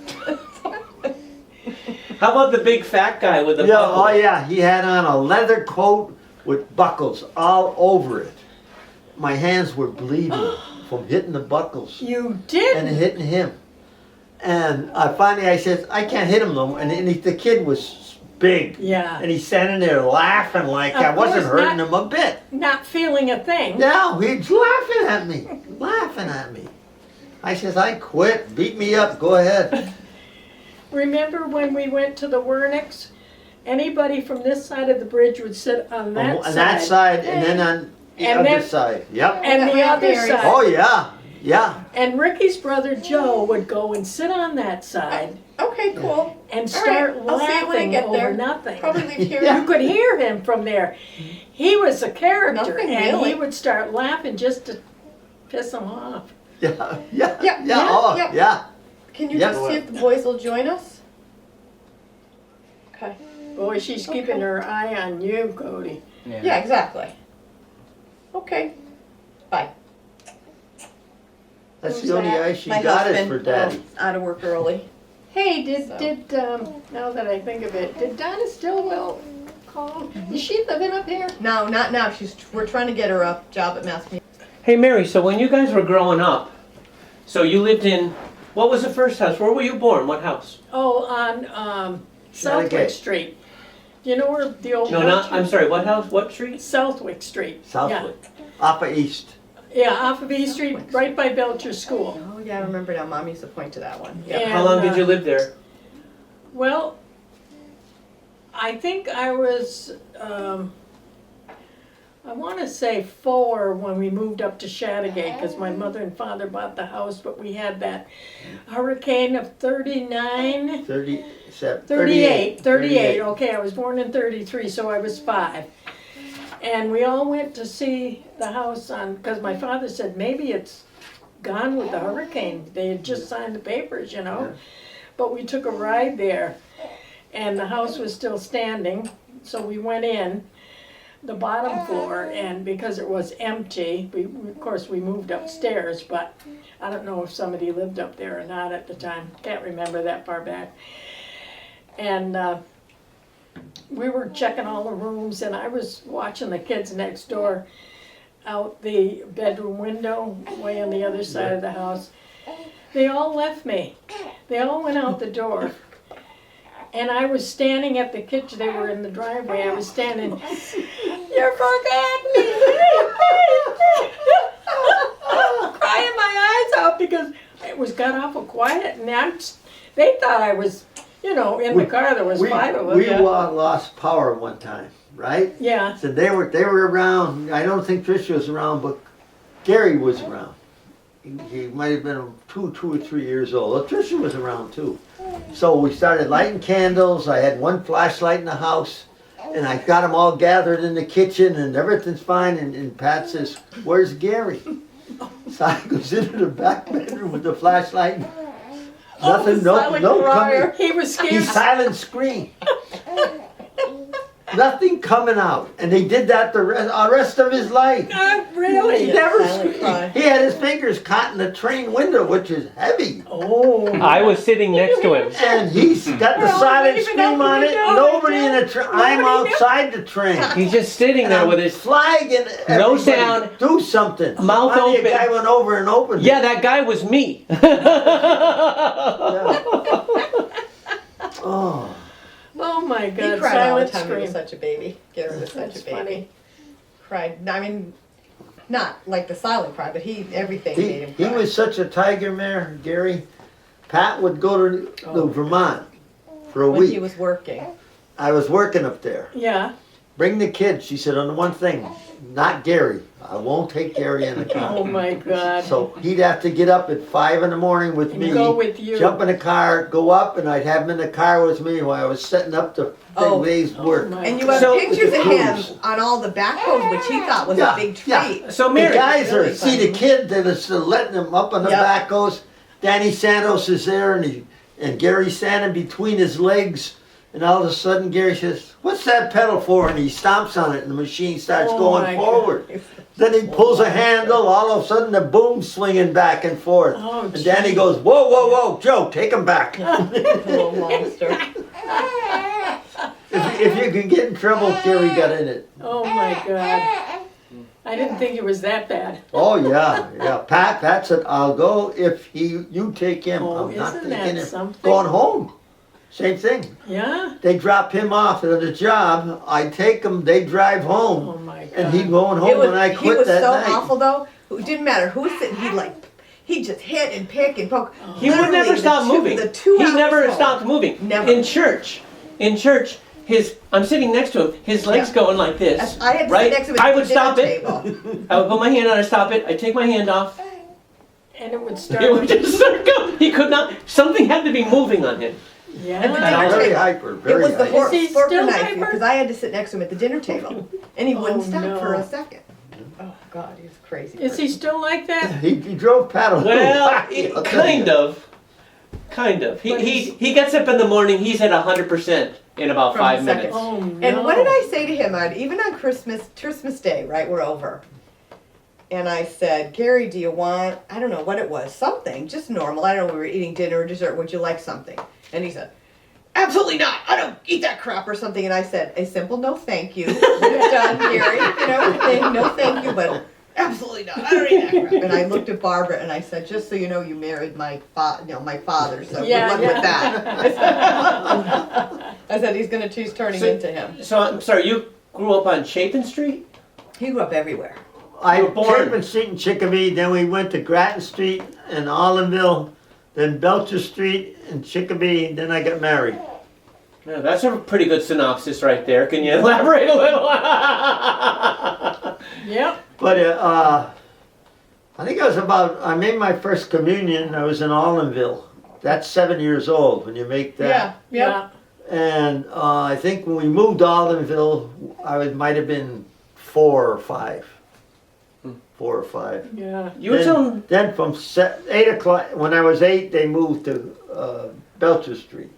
How about the big fat guy with the Yeah, buckle? oh yeah, he had on a leather coat with buckles all over it. My hands were bleeding from hitting the buckles You did? and hitting him. And I said, I can't hit him though. And the kid was big. Yeah. And he's standing there laughing like Of I wasn't course hurting not. him a bit. Not feeling a thing. No, he's laughing at me, laughing at me. I says, I quit, beat me up, go ahead. Remember when we went to the Wernicks? Anybody from this side of the bridge would sit on that On side. that side and then on the And other then- side. Yep. And the Yeah, other Mary. side. Oh yeah, yeah. And Ricky's brother Joe would go and sit on that side Okay, cool. and start right, I'll see you when I laughing get over there. nothing. Probably leave here. You could hear him from there. He was a character, Nothing and really. he would start laughing just to piss him off. Yeah, yeah, Yeah, yeah, oh, yeah. yeah. Can you Yep. just see if the boys will join us? Okay. Boy, she's Okay. keeping her eye on you, Cody. Yeah, exactly. Okay. Bye. That's Who's the only that? eye she My got it husband. for Daddy. Oh, out of work early. Hey, So. now that I think of it, did Donna Stillwell call? Is she living up here? No, not now. We're trying to get her a job at Mass Museum. Hey, Mary, so when you guys were growing up, so you lived in, what was the first house? Where were you born? What house? Oh, on, Southwick Connecticut. Street. You know where the old No, not, I'm sorry, what house? What street? Southwick Street. Southwick, Upper East. Yeah, off of East Street, right by Belcher School. Oh yeah, I remember now. Mom used to point to that one. Yeah. How long did you live there? Well, I think I was, I want to say 4 when we moved up to Chattagay, because my mother and father bought the house, but we had that hurricane of 39, 37, 38, okay, I was born in 33, so I was 5. And we all went to see the house on, because my father said maybe it's gone with the hurricane. They had just signed the papers, you know. Yeah. But we took a ride there, and the house was still standing, so we went in the bottom floor, and because it was empty, of course we moved upstairs, but I don't know if somebody lived up there or not at the time. Can't remember that far back. And we were checking all the rooms, and I was watching the kids next door out the bedroom window, way on the other side of the house. They all left me. They all went out the door. And I was standing at the kitchen, they were in the driveway, I was standing, you forgot me. Crying my eyes out because it was got awful quiet and they thought I was, in the car there was 5 of us. We lost power one time, right? Yeah, So they were around. I don't think Tricia was around, but Gary was around. He might have been 2 or 3 years old. Well, Tricia was around too. So we started lighting candles. I had one flashlight in the house, and I got them all gathered in the kitchen, and everything's fine. And Pat says, "Where's Gary?" So I goes into the back bedroom with the flashlight. Nothing, no coming. he was He scared. silent scream. Nothing coming out, and they did that the rest of his life. Not really. He never silent screamed. cry. He had his fingers caught in the train window, which is heavy, Oh. I was sitting next to him. and he's got the Well, silent even scream on it. nobody knew. Nobody in the train. I'm Nobody knew. outside the train. He's just sitting And there I'm with his flagging. No everybody, sound. Do something. Mouth Finally, open. A guy went over and opened. Yeah, that guy was me. It. Yeah. Oh. Oh my He God, cried all the silent time. He was scream. such a baby. Gary was such That's a baby. funny. Cried. I mean, not like the silent cry, but everything made him He cry. was such a tiger mare, Gary. Pat would go to Vermont for a when week. he was working. I was working up there. Yeah. Bring the kids. She said, on the one thing, not Gary. I won't take Gary in the car. Oh my God. So he'd have to get up at 5 in the morning with And me, go with you. jump in the car, go up, and I'd have him in the car with me while I was setting up the Oh. day's work. my And you God. have So- pictures of him Cruise. on all the backhoes, which he thought was Yeah, a big yeah. treat. So The Mary, guys really are, see the funny. kid that is letting him up on the Yep. back goes, Danny Santos is there and Gary's standing between his legs. And all of a sudden Gary says, "What's that pedal for?" And he stomps on it and the machine starts Oh going my forward. Then he pulls a handle, all of a sudden the boom's swinging back and forth. Oh, And Danny goes, "Whoa, whoa, whoa, Joe, take him back." Little monster. If you can get in trouble, Gary got in it. Oh my God. I didn't think it was that bad. Oh yeah. Pat said, "I'll go if you take him. Oh, I'm not isn't taking that him." something? Going home. Same thing. Yeah. They drop him off at the job. I take him. They drive home, Oh my God. and he going It home was, when I he quit was that so night. awful though. It didn't matter who was sitting. He'd just hit and pick and poke. he would Literally, never the stop two- moving. The 2 He hours never home. stopped moving. Never. In church, I'm sitting next to him. His legs Yeah. going like this. I had to right? sit next to him at I the would stop dinner it. table. I would put my hand on it, stop it. I'd take my hand off. And it would start. It would just start going. He could not. Something had to be moving on him. Yeah. At the dinner Very table. hyper. It Very was the hyper. Is he fork still and knife hyper? because I had to sit next to him at the dinner table, and he wouldn't Oh, stop no. for a second. Oh God, he was crazy. Is he still like that? He drove Pat a little Well, wacky, I'll tell kind you. of. Kind of. But He gets up in the morning. He's at 100% in about From 5 the second. minutes. Oh no. And what did I say to him? Even on Christmas Day, right? We're over. And I said, Gary, do you want, I don't know what it was, something, just normal. I don't know, we were eating dinner or dessert. Would you like something? And he said, absolutely not. I don't eat that crap or something. And I said, a simple no thank you. We're done, Gary. No thank you, but absolutely not. I don't eat that crap. And I looked at Barbara and I said, just so you know, you married my father, so good luck with that. I said, he's turning So- into him. So I'm sorry. You grew up on Chapin Street? He grew up everywhere. I You were born- Chapin Street and Chicopee, then we went to Grattan Street and Allenville, then Belcher Street and Chicopee, then I got married. Yeah, that's a pretty good synopsis right there. Can you elaborate a little? Yep. But I think I made my first communion, I was in Allenville. That's 7 years old when you make that. Yeah. And I think when we moved to Allenville, might have been 4 or 5. 4 or 5. Yeah. You were telling. Then from 8 o'clock, when I was 8, they moved to Belcher Street.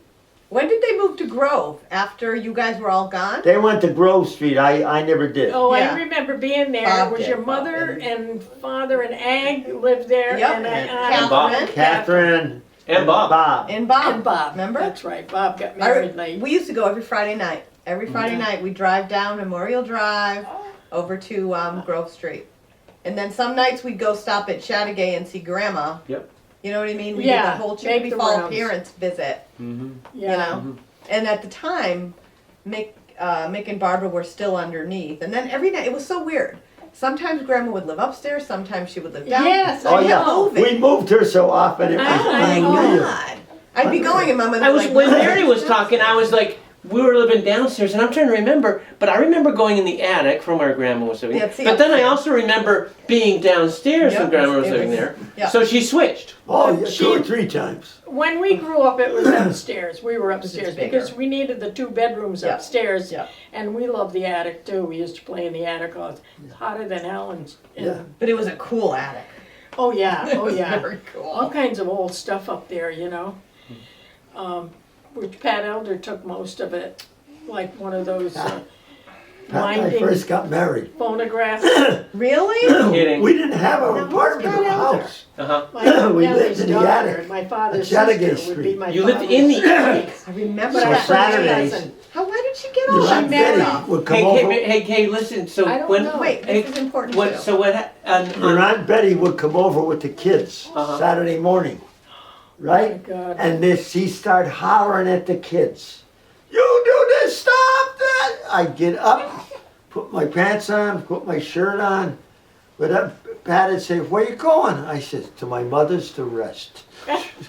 When did they move to Grove? After you guys were all gone? They went to Grove Street. I never did. Oh, Yeah. I remember being there. Bob It was did, your Bob mother did. and father and Ag lived there. Yep. And, And Bob. Catherine And Bob. And Bob. And Bob. Remember? That's right. Bob got I married re- late. we used to go every Friday night. Every Friday night we'd drive down Memorial Drive over to Grove Street. And then some nights we'd go stop at Chattagay and see Grandma. Yep. You know what I mean? We Yeah, did the whole make Chicopee the Fall rounds. parents visit, Mm-hmm. Yeah. you know? And at the time, Mick and Barbara were still underneath. And then every night, it was so weird. Sometimes Grandma would live upstairs, sometimes she would live down. Yes, Oh, I yeah. know. We moved her so often. It was I Oh know. my unreal. God. I'd be going and Mom would be I was like, when Mary was talking. I was like, we were living downstairs, and I'm trying to remember. But I remember going in the attic from where Grandma was living. Yeah, it's the But then I upstairs. also remember being downstairs Yep, when Grandma was it living was- there. yeah. So she switched. Oh, yeah, 2 She- or 3 times. When we grew up, it was upstairs. We were upstairs bigger. because we needed the 2 bedrooms Yeah. upstairs. Yeah. And we loved the attic too. We used to play in the attic. It's hotter than hell. Yeah. But it was a cool attic. Oh yeah, oh yeah. Very cool. All kinds of old stuff up there, you know. Which Pat Elder took most of it, like one of those Pat and I winding first got married. phonographs. Really? Kidding. We didn't have an Now, who's apartment or Pat a Elder? house. Uh-huh. My We Nellie's lived in the daughter, attic my father's at Chattagay sister would be Street. my You lived father's in the sister. attic. I remember But So I that. Saturdays- cousin. How, why did she get Your off? Aunt married. Betty would come Hey, over. hey, listen. So I don't when know. Wait, hey, this is important what? too. So what? Your Aunt Betty would come over with the kids Uh-huh. Saturday morning, Oh my right? God. And she start hollering at the kids. You do this, stop that! I get up, put my pants on, put my shirt on. But Pat would say, where you going? I said, to my mother's to rest.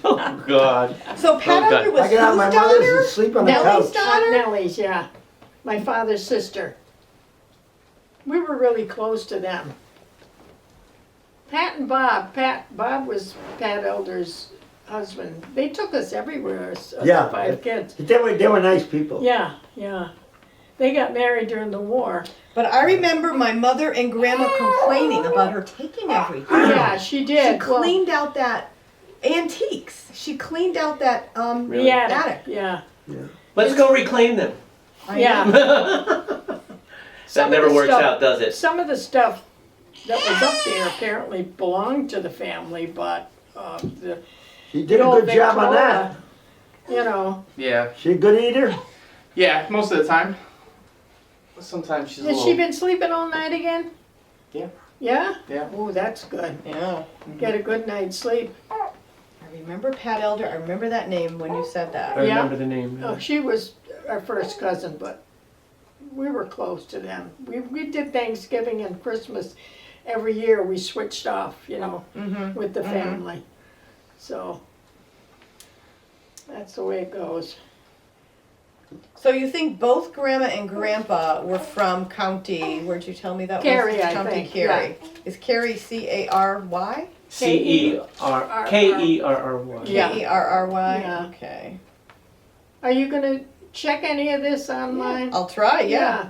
Oh God. So Pat Oh, God. Elder was I get out of my whose mother's daughter? and sleep on the Nellie's couch. daughter? Aunt Nellie's, yeah. My father's sister. We were really close to them. Pat and Bob. Bob was Pat Elder's husband. They took us everywhere, us Yeah. 5 kids. They were nice people. Yeah, yeah. They got married during the war. But I remember my mother and Grandma complaining about her taking everything. Yeah, she She did. Well, cleaned out that antiques. She cleaned out that Really? the attic. attic. Yeah. Let's go reclaim them. I Yeah. That Some of never the works stuff- out, does it? Some of the stuff that was up there apparently belonged to the family, but the She did a old good job on that. You know, Yeah. She a good eater? Yeah, most of the time. Sometimes she's a has little... she been sleeping all night again? Yeah. Yeah? Yeah. Oh, that's good. Yeah. Get a good night's sleep. I remember Pat Elder. I remember that name when you said that. I Yeah. remember the name. Oh, she was our first cousin, but we were close to them. We did Thanksgiving and Christmas every year. We switched off, you know, Mm-hmm. with the family. So that's the way it goes. So you think both Grandma and Grandpa were from County, where'd you tell me that Cary, was? I County think, Cary. Is Cary C-A-R-Y? C-E-R K-E-R-R-Y. Yeah. K-E-R-R-Y? Yeah. Okay. Are you gonna check any of this online? I'll try, yeah.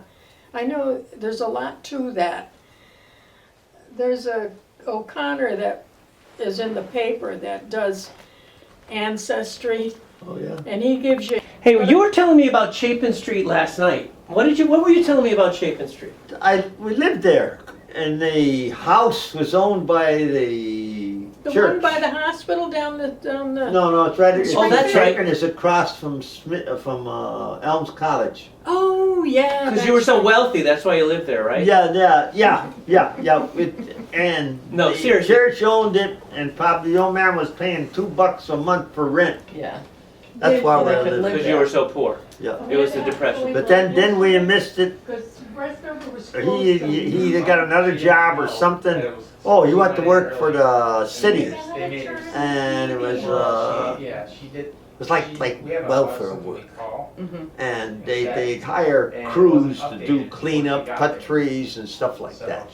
I know there's a lot to that. There's a O'Connor that is in the paper that does Ancestry, Oh, yeah. and he gives you, Hey, you were telling me about Chapin Street last night. What were you telling me about Chapin Street? We lived there, and the house was owned by the the church. one by the hospital down the. No, it's right. Oh, that's right. Chapin is across from Elms College. Oh, yeah. Because you were so wealthy, that's why you lived there, right? Yeah. And No, the seriously. church owned it, and probably the old man was paying $2 a month for rent. Yeah. That's why Well, they we're could living. live Because you were so poor. Yeah. It was the Depression. But then we missed it. Because Westover was close He to- either got another job or something. Oh, he went to work for the city, and it was Yeah, she did. it was like welfare work. Mm-hmm. And they'd hire crews to do cleanup, cut trees and stuff like that.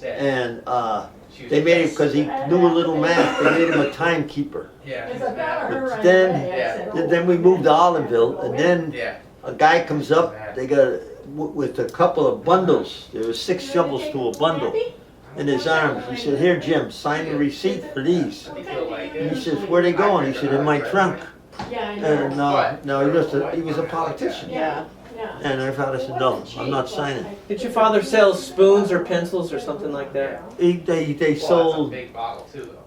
And they made him, because he knew a little math, they made him a timekeeper. Because I thought of her right Then- away. I said, oh, Then we moved to Oliveville, and then Yeah. a guy comes up, they got, with a couple of bundles, there was 6 shovels to a bundle in his arms. He said, here, Jim, sign the receipt for these. And he says, where they going? He said, in my trunk. Yeah, I know. And no, he was a politician. Yeah, yeah. And our father said, no, I'm not signing. Did your father sell spoons or pencils or something like that? They sold, Big bottle too, though.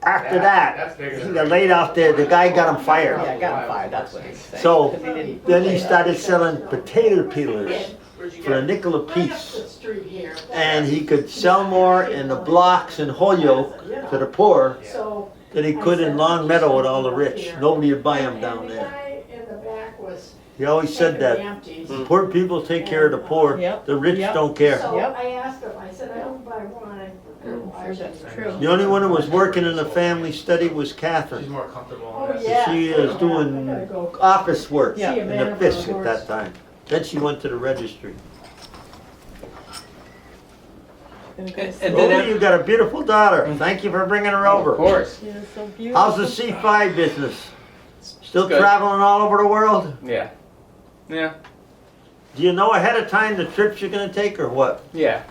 after that, he got laid off there, the guy got him fired. Yeah, got him fired, that's what he's saying. So, 'Cause he didn't- then he started selling potato peelers for a nickel a piece. The street here. And he could sell more in the blocks in Holyoke to the poor So. than he could in Long Meadow with all the rich. Nobody would buy him down And the there. guy in the back was He always said that. Poor people take care of the poor. Yep. The rich Yep. don't care. So Yep. I asked him, I said, I don't buy wine. Sure, that's true. The only one who was working in the family steady was She's Catherine. more comfortable Oh, on this. yeah. She was I gotta doing go. office work Yeah. See a in man the on a FISC at horse. that time. Then she went to the registry. And Oh, then you got a beautiful daughter. Thank you for bringing her Of over. course. She is so beautiful. How's the C5 business? Still good. traveling all over the world? Yeah. Yeah. Do you know ahead of time the trips you're gonna take or what? Yeah.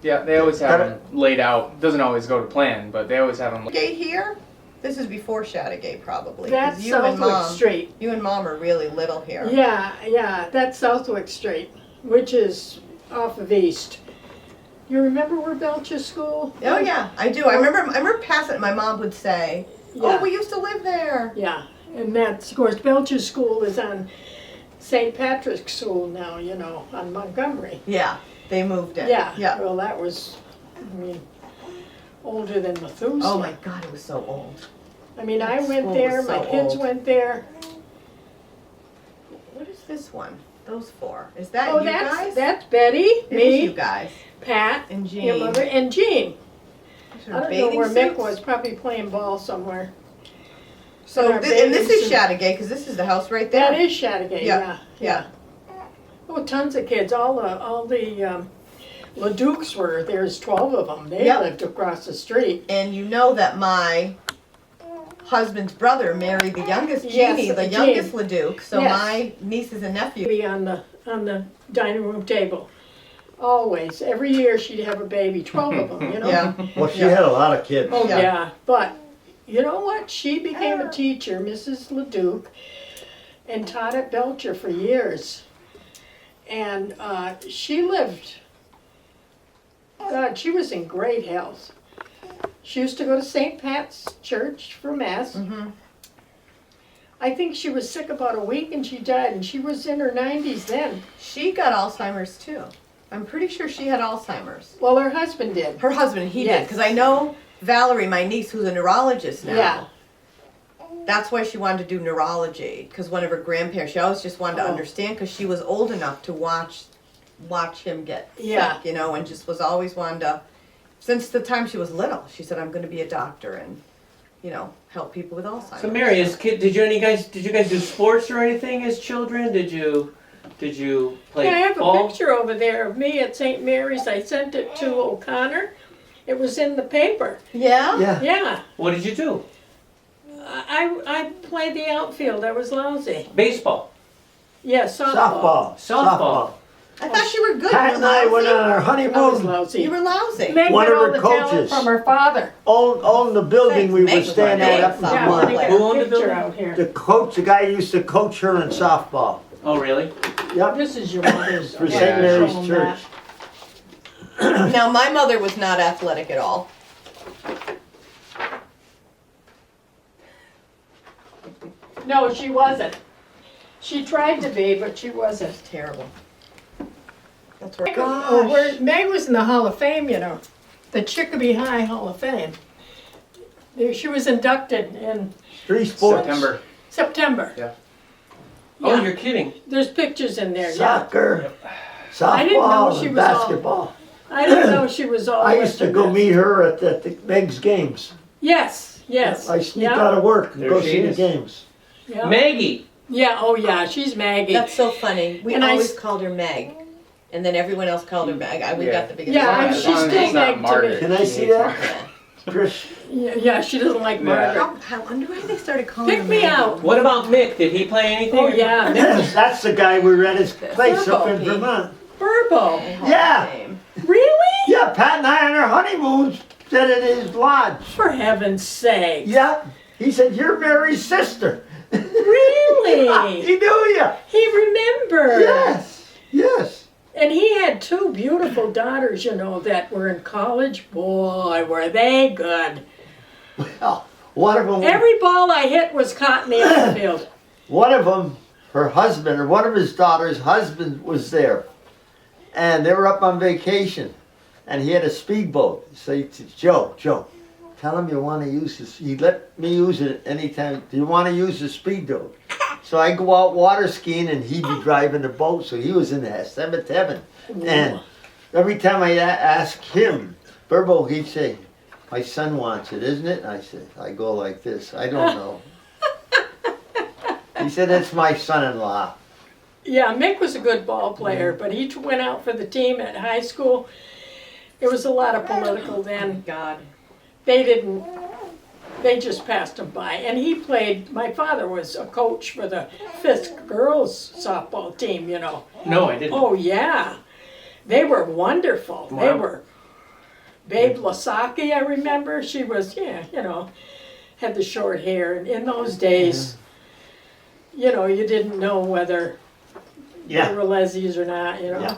Yeah, they always have Got them laid out. Doesn't always go to plan, but they always have them. Gate here? This is before Chateauguay probably. 'cause That's you and Southwick Mom, Street. you and Mom are really little here. Yeah, that's Southwick Street, which is off of East. You remember where Belcher's School? Oh yeah, I do. I remember passing it. My mom would say, "Oh, Yeah. we used to live there." Yeah, and that's, of course, Belcher's School is on St. Patrick's School now, you know, on Montgomery. Yeah, they moved it. Yeah, Yeah. well, that was, I mean, older than Methuselah. Oh my God, it was so old. I mean, I that went school there, was my so kids old. went there. What is this one? Those four. Is that Oh, you guys? that's Betty, It is you me, guys. Pat, And your Jean. mother, and Jean. These I are don't know bathing where Mick suits? was, probably playing ball somewhere. So, our and this bathing is suit. Chateauguay because this is the house right there. That is Chateauguay, Yeah, yeah. Oh, tons of kids, all the LeDukes were, there's 12 of them, they Yep. lived across the street. And you know that my husband's brother married the youngest Yes, Jeannie, the Jean. youngest Leduc. So Yes. my nieces and nephew. Be on the dining room table, always, every year she'd have a baby, 12 of them, you know? Yeah. Well, she Yeah. had a lot of kids. Oh, Yeah. yeah, but you know what? She became a teacher, Mrs. Leduc, and taught at Belcher for years. And she lived, God, she was in great health. She used to go to St. Pat's Church for Mass. Mm-hmm. I think she was sick about a week and she died, and she was in her 90s then. She got Alzheimer's too. I'm pretty sure she had Alzheimer's. Well, her husband did. Her husband, he did. Yes. Because I know Valerie, my niece, who's a neurologist now. Yeah. That's why she wanted to do neurology. Because one of her grandparents, she always just wanted to Oh. understand because she was old enough to watch him get Yeah. sick, you know, and just was always wanting to, since the time she was little, she said, I'm going to be a doctor and, you know, help people with Alzheimer's. So Mary, as kid, did you guys do sports or anything as children? Did you play Yeah, I have ball? a picture over there of me at St. Mary's. I sent it to O'Connor. It was in the paper. Yeah? Yeah. Yeah, What did you do? I played the outfield. I was lousy. Baseball. Yeah, softball. Softball. I thought you were good. Pat You and were I went on lousy. our I was honeymoon. lousy. You were lousy. Meg One got of all her the talent coaches. from her father. Owned the building we Meg were was staying my at name. up in Yeah, Yeah, I Vermont. got Who owned a the picture building? out here. The coach, the guy who used to coach her in softball. Oh, really? Yep. This is your mother's. For Yeah, St. Mary's show 'em Church. that. Now, my mother was not athletic at all. No, she wasn't. She tried to be, but she wasn't. Terrible. That's where. Meg was in the Hall of Fame, you know, the Chicopee High Hall of Fame. She was inducted in Three sports. September. September. Yeah. Oh, Yeah. you're kidding. There's pictures in there, yeah. Soccer. I didn't know Softball she and was all- basketball. I didn't know she was all. I used to into go this. meet her at the Meg's games. Yes, yes. I sneak Yeah, out of work and There go she see the is. games. yeah. Maggie. Yeah, oh yeah, she's Maggie. That's so funny. We And I always s- called her Meg. And then everyone else called her Meg. We Yeah. got the biggest Yeah, laugh. she's As long as still it's not Meg to me. Margaret. Can I She see hates that? Margaret. Chris, Yeah, she doesn't like Margaret. I wonder why they started calling her Pick me Meg. out. What about Mick? Did he play anything? Oh yeah, that's the guy we were at his place up in Pete. Vermont. Burbo. Hall of Yeah. Fame. Really? Yeah, Pat and I on our honeymoon said at his lodge. For heaven's sake. Yeah. He said, "You're Mary's sister." Really? He knew you. He remembered. Yes. Yes. And he had two beautiful daughters, you know, that were in college. Boy, were they good. Well, one of them. Every ball I hit was caught in the outfield. One of them, her husband, or one of his daughters' husband was there. And they were up on vacation. And he had a speedboat. So he said, Joe, tell him you want to use this. He let me use it anytime. Do you want to use the speedboat? So I go out water skiing and he'd be driving the boat, so he was in the seventh heaven. And every time I ask him, Burbo, he'd say, my son wants it, isn't it? And I said, I go like this, I don't know. He said, it's my son-in-law. Yeah, Mick was a good ball player, but he went out for the team at high school. It was a lot of political then. God. They just passed him by. And he played, my father was a coach for the Fisk girls softball team, you know. No, I didn't. Oh, yeah. They were wonderful. They Wow. were. Babe Lasaki, I remember. She was, yeah, you know, had the short hair. And in those days, you know, you didn't know whether Yeah. they were lesbians or not, you know.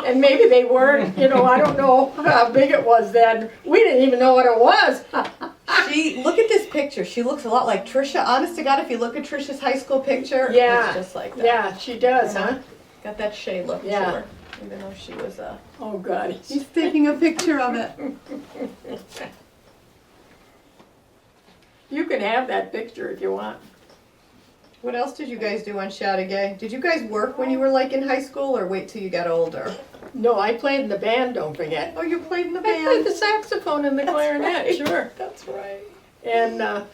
And maybe they weren't, you know, I don't know how big it was then. We didn't even know what it was. Look at this picture. She looks a lot like Trisha. Honest to God, if you look at Trisha's high school picture, Yeah. it's just like that. Yeah, she does, huh? Got that Shea look to Yeah. her. Even though she was Oh, God. He's taking a picture of it. You can have that picture if you want. What else did you guys do on Chateauguay? Did you guys work when you were like in high school or wait till you got older? No, I played in the band, don't forget. Oh, you played in the I played band. the saxophone and the clarinet, right. sure. That's right. And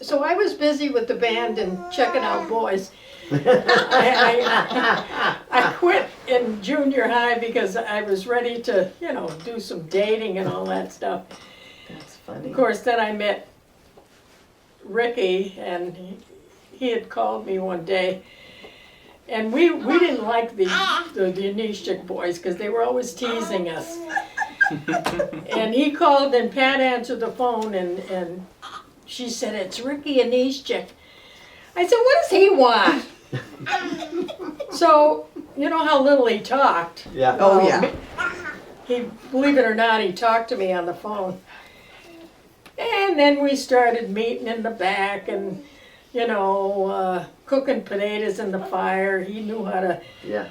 so I was busy with the band and checking out boys. I quit in junior high because I was ready to, you know, do some dating and all that stuff. That's funny. Of course, then I met Ricky, and he had called me one day, and we didn't like the Anishchik boys because they were always teasing us. And he called, and Pat answered the phone, and she said, it's Ricky Anishchik. I said, what does he want? So, you know how little he talked. Yeah. Oh, yeah. He, believe it or not, he talked to me on the phone. And then we started meeting in the back and, you know, cooking potatoes in the fire. He knew how to Yeah.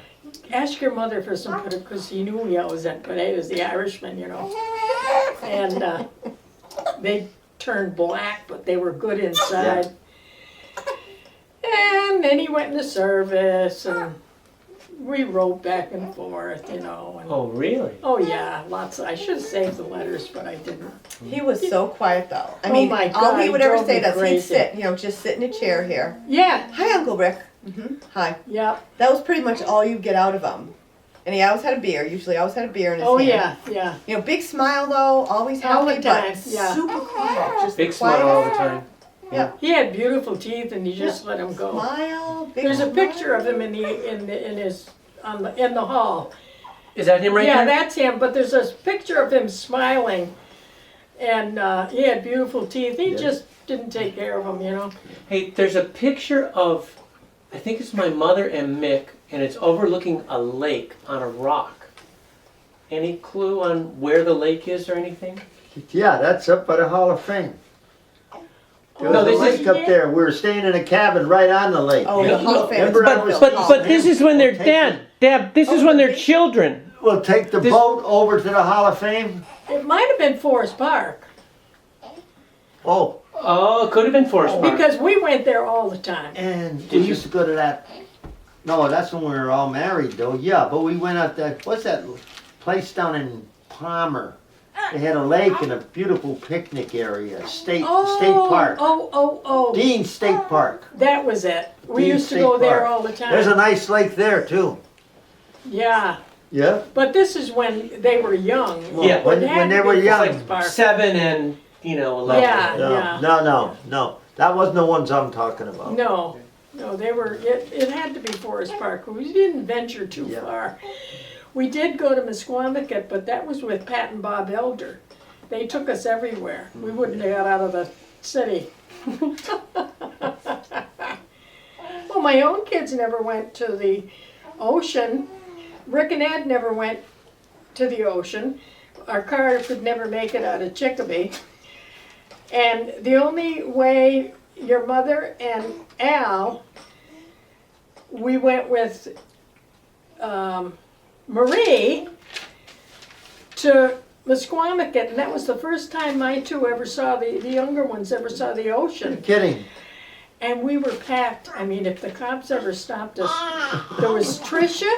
ask your mother for some potatoes, because he knew we always had potatoes, the Irishman, you know. And they turned black, but they were good inside. And then he went into service, and we wrote back and forth, you know. And, Oh, really? oh yeah, lots. I should have saved the letters, but I didn't. He was so quiet though. I Oh mean, my all God, he he would ever drove say me to us, he'd crazy. sit, you know, just sit in a chair here. Yeah, Hi, Uncle Rick. Hi. yeah. That was pretty much all you get out of him. And he always had a beer. Usually, always had a beer in his Oh hand. yeah, yeah. You know, big smile though, always happy, All the time, but yeah. super quiet. Just Big quiet. smile all the time. He had beautiful teeth, and you just let him go. Smile. Big There's a smile. picture of him in the hall. Is that him right Yeah, there? that's him. But there's a picture of him smiling, and he had beautiful teeth. He Yeah. just didn't take care of them, you know. Hey, there's a picture of, I think it's my mother and Mick, and it's overlooking a lake on a rock. Any clue on where the lake is or anything? Yeah, that's up by the Hall of Fame. There No, was a this lake is- up there. We were staying in a cabin right on the lake. Oh, the Hall of Fame. Remember I It's was- Brookfield Hall. But this is when they're Okay. dead. Deb, this is when they're children. We'll take the This- boat over to the Hall of Fame. It might have been Forest Park, Oh, Oh, it could have been Forest Park. because we went there all the time. and we Did you- used to go to that. No, that's when we were all married, though. Yeah, but we went out that. What's that place down in Palmer? They had a lake and a beautiful picnic area. State Park. Oh. Dean State Park. That was it. We Dean used to State go there Park. all the time. There's a nice lake there too. Yeah, Yeah. but this is when they were young. Yeah. It When had they to were be young. Forest Park. 7 and, 11. Yeah. No. That wasn't the ones I'm talking about. No, they were, it had to be Forest Park. We didn't venture too Yeah. far. We did go to Misquamicut, but that was with Pat and Bob Elder. They took us everywhere. We wouldn't have got out of the city. Well, my own kids never went to the ocean. Rick and Ed never went to the ocean. Our car could never make it out of Chicopee. And the only way your mother and Al, we went with Marie to Misquamicut, and that was the first time my two ever saw the younger ones ever saw the You're ocean. kidding. And we were packed. I mean, if the cops ever stopped us, there was Tricia,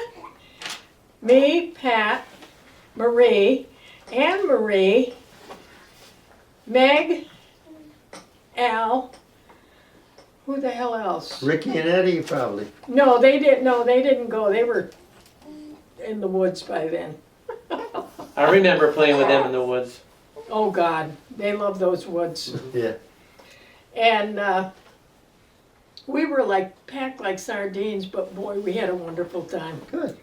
me, Pat, Marie, Anne Marie, Meg, Al, who the hell else? Ricky and Eddie probably. No, they didn't. No, they didn't go. They were in the woods by then. I remember playing with them in the woods. Oh God, they love those woods. Yeah. And we were like packed like sardines, but boy, we had a wonderful time. Good.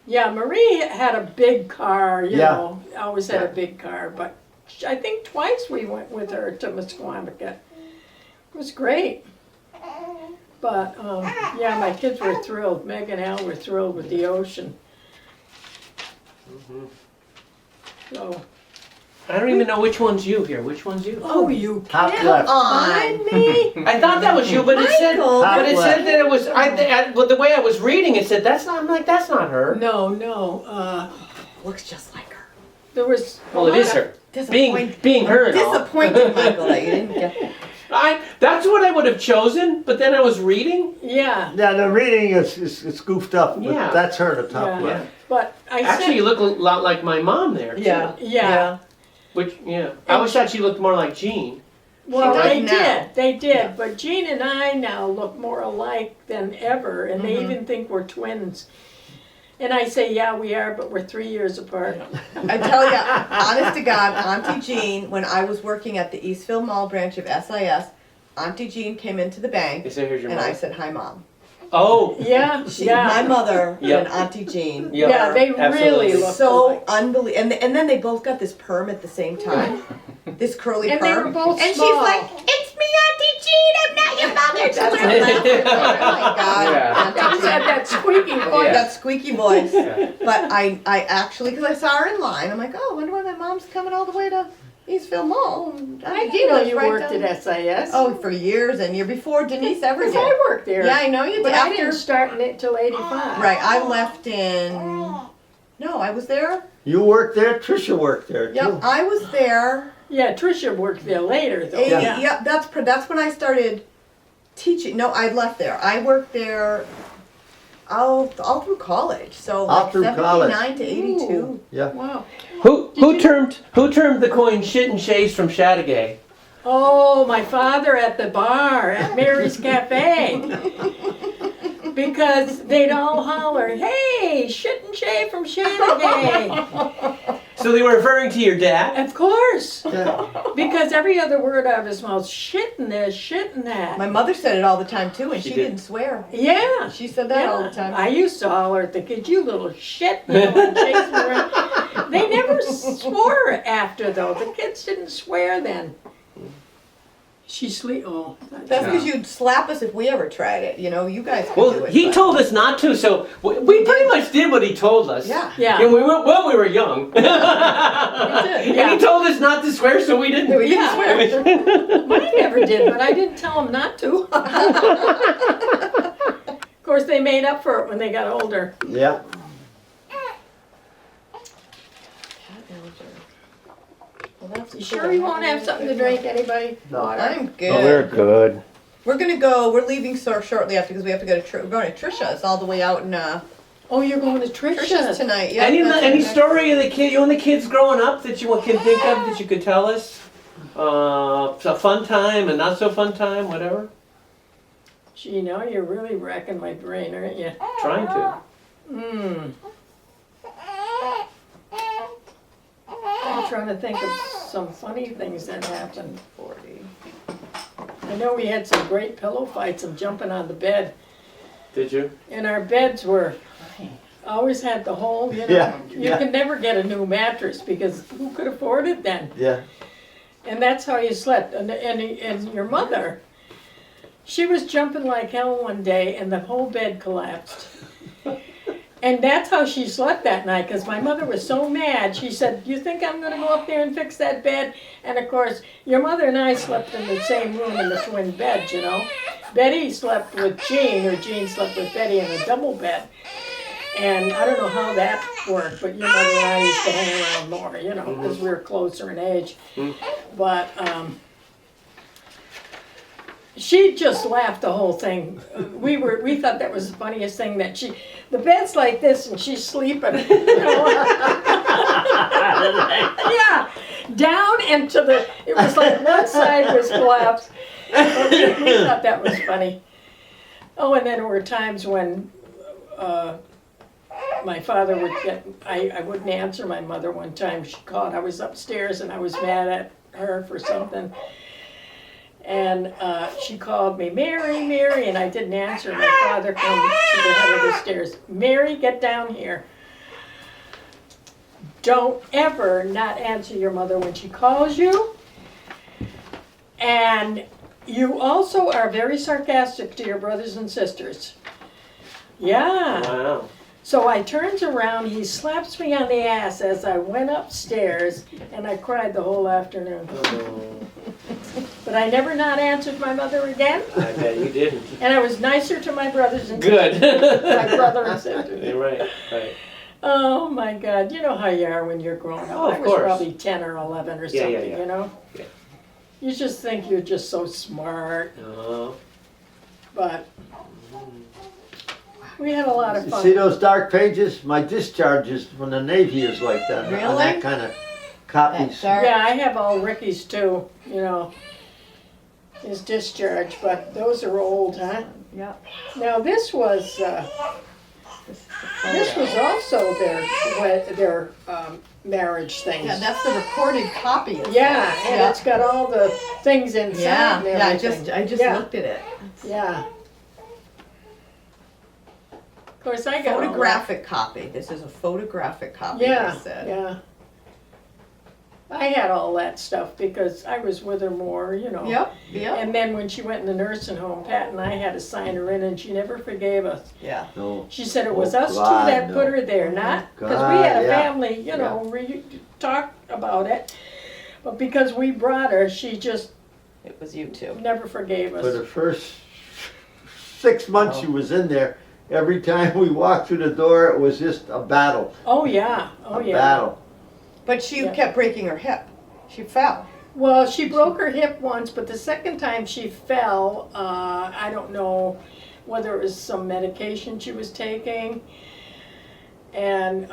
Yeah, Marie had a big car, you Yeah. know, always had a Yeah. big car, but I think twice we went with her to Musqueamicut. It was great. But, yeah, my kids were thrilled. Meg and Al were thrilled with the ocean. So, I don't even know which one's you here. Which one's you? oh, you Top can't left. find me? I thought that was you, but it said, Michael. but it said that it was. But the way I was reading it said that's not. I'm like, that's not her. No. Looks just like her. There was. Well, it is her. Being her and all. Disappointed, Michael, that you didn't get that. That's what I would have chosen, but then I was reading. Yeah, Yeah, the reading is goofed up, but Yeah. that's her, the top Yeah. left. but I Actually, you said, look a lot like my mom there. Too. yeah. Which, yeah. I always thought she looked more like Jean. Well, She they does now. did, they did, but Jean and I now look more alike than ever, and they even think we're twins. And I say, yeah, we are, but we're 3 years apart. I tell you, honest to God, Auntie Jean, when I was working at the Eastville Mall branch of SIS, Auntie Jean came into the They bank say, here's your and mom. I said, "Hi, Mom." Oh. Yeah, My mother Yep. and Auntie Jean. Yep. Yeah, they Absolutely. really look So alike. unbelievable, and then they both got this perm at the same time, this curly And perm. they were both and small. she's like, "It's me, Auntie Jean. I'm not your mother." She's like, laughing. Oh my God, Yeah. Auntie She had Jean. that squeaky voice. That squeaky voice. Yeah. But I actually, because I saw her in line, I'm like, oh, I wonder why my mom's coming all the way to Eastville Mall. And I Auntie didn't Jean know lives you right worked down- at SIS. Oh, for years and years before Denise ever Because did. I worked there. Yeah, I know you did. But I After- didn't start in it till 85. Right, I left in. No, I was there. You worked there, Tricia worked there too. Yep, I was there. Yeah, Tricia worked there later, though. 80, Yeah. Yep, that's when I started teaching. No, I left there. I worked there all through college. So All like through 79 college. to 82. Yeah. Wow. Who you know- termed the coin shit and shays from Chateauguay? Oh, my father at the bar at Mary's Cafe. Because they'd all holler, "Hey, Shit and Shay from Chateauguay." So they were referring to your dad. Of course. Yeah. Because every other word out of his mouth, shit in this, shit in that. My mother said it all the time too, and She she did. didn't swear. Yeah. She said that all the time. I used to holler at the kids, "You little shit," you know, and chase me around. They never swore after, though. The kids didn't swear then. She sleep. Oh, That's because you'd slap us if we ever tried it. You know, you guys could do Well, it. he but- told us not to, so we pretty much did what he told us. Yeah. Yeah. And we were young. did, And yeah. he told us not to swear, so we didn't. We didn't swear. Mine never did, but I didn't tell them not to. Of course, they made up for it when they got older. Yeah. Well, that's You sure you won't have something to drink, anybody? Water? I'm good. good. We're gonna go. We're leaving so shortly after because we have to go to. We're going to Trisha's all the way out in Oh, you're going to Trisha's Trisha's. tonight. Yeah. Any that's any it. story of the kid, you and the kids growing up that you can think of that you could tell us? A fun time, a not so fun time, whatever. Gee, now you're really racking my brain, aren't you? Trying to. I'm trying to think of some funny things that happened. 40. I know we had some great pillow fights of jumping on the bed. Did you? And our beds were, always had the hole, you know. Yeah, You yeah. could never get a new mattress because who could afford it then? Yeah. And that's how you slept. And your mother, she was jumping like hell one day and the whole bed collapsed. And that's how she slept that night, because my mother was so mad. She said, "You think I'm going to go up there and fix that bed?" And of course, your mother and I slept in the same room in the twin beds, you know. Betty slept with Jean, or Jean slept with Betty in a double bed. And I don't know how that worked, but your mother and I used to hang around more, you know, because we were closer in age. But she just laughed the whole thing. We thought that was the funniest thing that the bed's like this and she's sleeping. You know? Yeah, down and it was like one side was collapsed. But we thought that was funny. Oh, and then there were times when my father would I wouldn't answer my mother one time. She called. I was upstairs and I was mad at her for something. And she called me, Mary, Mary, and I didn't answer. My father came to the head of the stairs. Mary, get down here. Don't ever not answer your mother when she calls you. And you also are very sarcastic to your brothers and sisters. Yeah. Wow. So I turns around, he slaps me on the ass as I went upstairs, and I cried the whole afternoon. Oh, But I never not answered my mother again, I bet you didn't. and I was nicer to my brothers and Good. my brother and sister. You're right, right. Oh my God, you know how you are when you're growing up. Oh, of I was course. probably 10 or 11 or Yeah, something, yeah, yeah. you know? Yeah. You just think you're just so smart, Oh. but we had a lot of You fun. see those dark pages? My discharges from the Navy is like that. On Really? that kind of copies. Dark. Yeah, I have all Ricky's too, you know, his discharge, but those are old, huh? Yep. Now this was This is the this photo. was also their marriage things. Yeah, that's the recorded copy. it Yeah, says. and Yep. it's got all the things inside Yeah, and yeah, everything. I just Yeah. looked at it. Yeah. Of course, I got all that. Photographic copy. This is a photographic copy, Yeah, they said. yeah. I had all that stuff because I was with her more, you know. Yep, yep, And then when she went in the nursing home, Pat and I had to sign her in, and she never forgave us. yeah. No. She said it was Oh, us God, two that no. put her there, not because God, we had a yeah. family, you know, we talked about it. But because we brought her, she just It was you two. never forgave For the us. first 6 months she was in there, every time we walked through the door, it was just a battle. Oh yeah, oh A yeah. battle. But she Yeah. kept breaking her hip. She fell. Well, she broke her hip once, but the second time she fell, I don't know whether it was some medication she was taking, and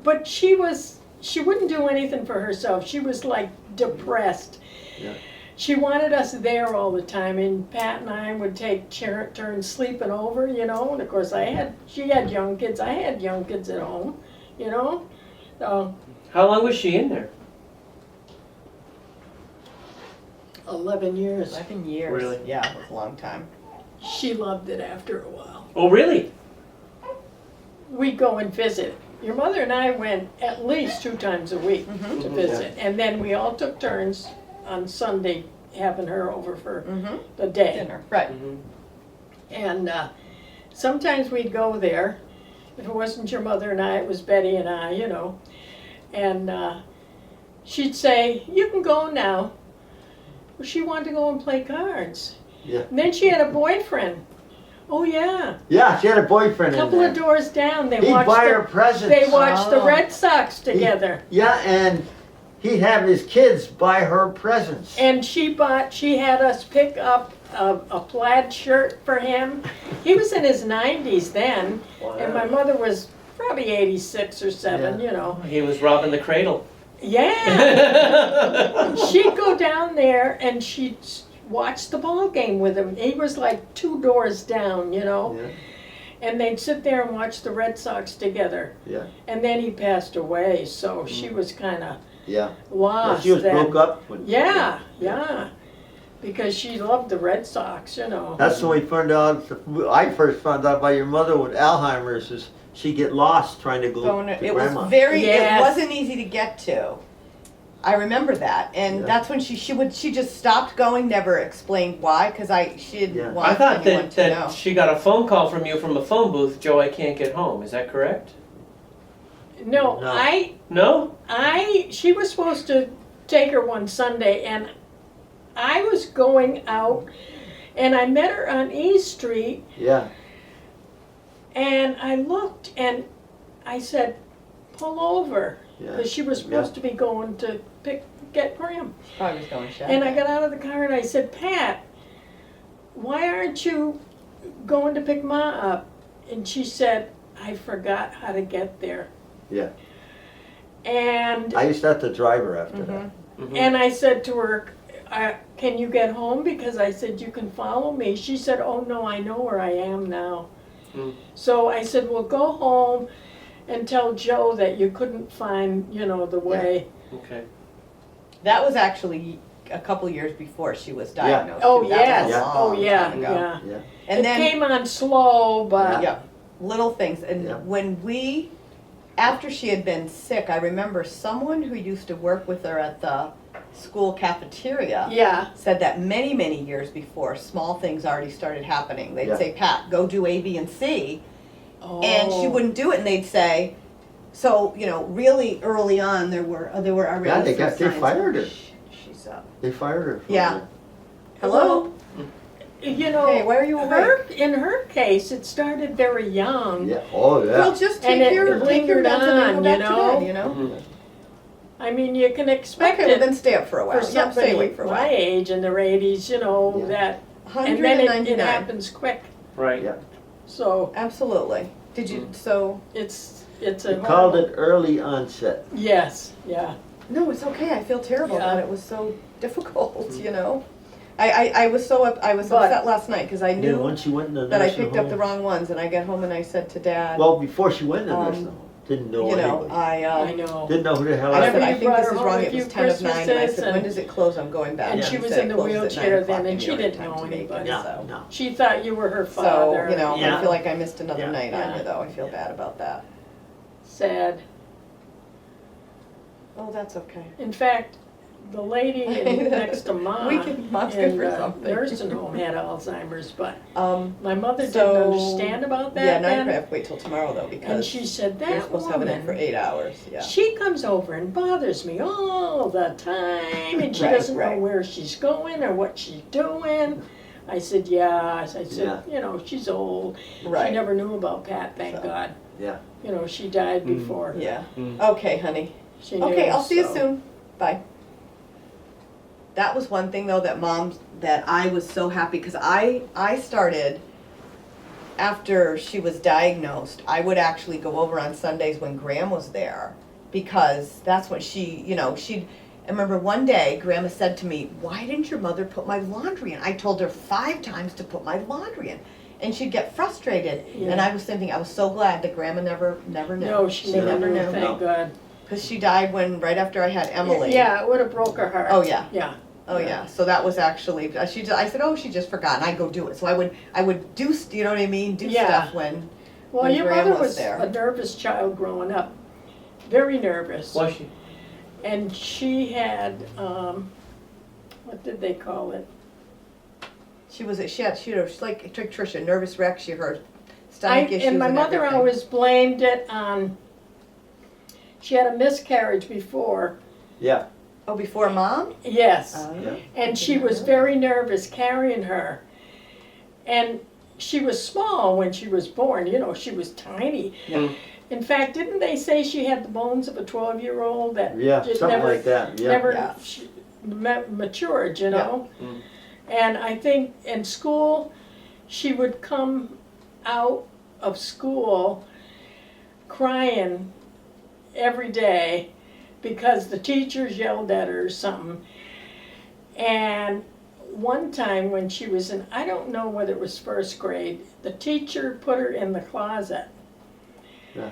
but she wouldn't do anything for herself. She was like depressed. Yeah. She wanted us there all the time, and Pat and I would take turns sleeping over, you know. And of course, she had young kids. I had young kids at home, you know. So How long was she in there? 11 years. 11 years. Really? Yeah, it was a long time. She loved it after a while. Oh, really? We'd go and visit. Your mother and I went at least 2 times a week to visit, and then we all took turns on Sunday having her over for Mm-hmm. the day. Dinner. Right. And sometimes we'd go there. If it wasn't your mother and I, it was Betty and I, you know. And she'd say, "You can go now." Well, she wanted to go and play cards. Yeah. And then she had a boyfriend. Oh yeah, Yeah, she had a boyfriend a in couple there. of doors down. They He'd watched buy her the, presents. they watched the Oh. Red Sox together. Yeah, and he'd have his kids buy her presents. And she had us pick up a plaid shirt for him. He was in his 90s then, and my mother was probably 86 or 7, you know. He was robbing the cradle. Yeah. She'd go down there and she'd watch the ball game with him. He was like 2 doors down, you know. Yeah, And they'd sit there and watch the Red Sox together. yeah, And then he passed away, so she was kind of yeah. Yeah, lost she was then. broke up. When, Yeah, yeah. Because she loved the Red Sox, you know. That's when we found out. I first found out about your mother with Alzheimer's. Is she get lost trying to go Going to it grandma? was very. Yes. It wasn't easy to get to. I remember that, and Yeah. that's when she just stopped going. Never explained why, because she didn't Yeah. want I thought anyone that, to that know. she got a phone call from you from a phone booth, Joe, I can't get home. Is that correct? No, No. No? she was supposed to take her one Sunday, and I was going out, and I met her on E Street, Yeah, and I looked, and I said, "Pull over," yeah. because she was supposed to be going to get Graham. Probably was going shopping. And I got out of the car and I said, "Pat, why aren't you going to pick Ma up? And she said, I forgot how to get there. Yeah. And I used to have to drive her after that. and I said to her, can you get home? Because I said, you can follow me. She said, oh no, I know where I am now. Mm. So I said, well, go home and tell Joe that you couldn't find, the way. Okay. That was actually a couple years before she was Yeah. diagnosed. Oh, too. That was a yes. Yeah. Oh, long yeah, time ago. yeah. Yeah. And It then, came on slow, but yeah, little things. And Yeah. when after she had been sick, I remember someone who used to work with her at the school cafeteria yeah. said that many, many years before, small things already started happening. They'd Yeah. say, Pat, go do A, B, and C. And she Oh. wouldn't do it, and they'd say, so, really early on, there were already Yeah, they some signs. fired her. She's up. They fired her. From Yeah. Hello? Hey, why are you in her case, it started very young. Yeah. Oh, yeah. Well, just And take it your lingered meds and then go on, back you to know? bed, you know? Mhm. I mean, you can expect Okay, well it then stay up for a while. for Yeah, stay somebody awake for a my while. age in their 80s, Yeah. that, and then it 199. happens quick. Right. Yeah. So Absolutely. Did you, so, it's a They horrible. called it early onset. Yes, yeah. no, it's okay. I feel terrible Yeah. that it was so difficult, I was so, I was But- upset last night because I And then knew once she went in the that I nursing picked up the home- wrong ones and I got home and I said to Dad, Well, before she went in the Um, nursing home, didn't know you know, anybody. I know. Didn't know who the hell I I said, Whenever I you think brought this her is home wrong. a It was few 10 of 9 and I Christmases said, when does it close? I'm going back. And And she he was said in it the closes at wheelchair 9 o'clock then, and and she you don't have didn't time know to make it, anybody. No, so. no. She thought you were her So, father. I Yeah. feel like I missed another Yeah. night on Yeah. you though. I feel bad about that. Sad. Oh, that's okay. In fact, the lady next to mom Mom's in good for the something. nursing home had Alzheimer's, but my mother So- didn't understand about Yeah, that now you're gonna then. have to wait till tomorrow though And because she said, you're that supposed to have it in for woman, 8 hours. Yeah. she comes over and bothers me all the time, and she Right, doesn't know right. where she's going or what she's doing. I said, yeah. I said, Yeah. she's old. Right. She never knew about Pat, thank So. God. Yeah. She died Mm. before Yeah. Mm. Okay, honey. she knew. Okay, I'll see you so. soon. Bye. That was one thing though that I was so happy because I started after she was diagnosed. I would actually go over on Sundays when Graham was there because that's when she'd. I remember one day Grandma said to me, "Why didn't your mother put my laundry in?" I told her 5 times to put my laundry in. And she'd get frustrated, Yeah. and I was thinking, I was so glad that Grandma never knew. No, she never knew, thank God. Because she died right after I had Emily. Yeah, it would have broke her heart. Oh, yeah. Yeah. Oh yeah. So that was actually I said, oh, she just forgot, and I'd go do it. So I would do you know what I mean? Do Yeah. stuff when Well, when your Graham mother was was there. a nervous child growing up, very nervous. Was she? And she had, what did they call it? she was like it took Tricia, nervous wreck. She heard stomach issues And my mother everything. always blamed it on, she had a miscarriage before. Yeah. Oh, before Mom? Yes. Yeah. And she was very nervous carrying her. And she was small when she was born, she was tiny. Yeah. In fact, didn't they say she had the bones of a 12-year-old that Yeah, just something never, like that. Yeah. never Yeah. matured, Mm. And I think in school, she would come out of school crying every day because the teachers yelled at her or something. And one time when she was in, I don't know whether it was first grade, the teacher put her in the closet. Yeah.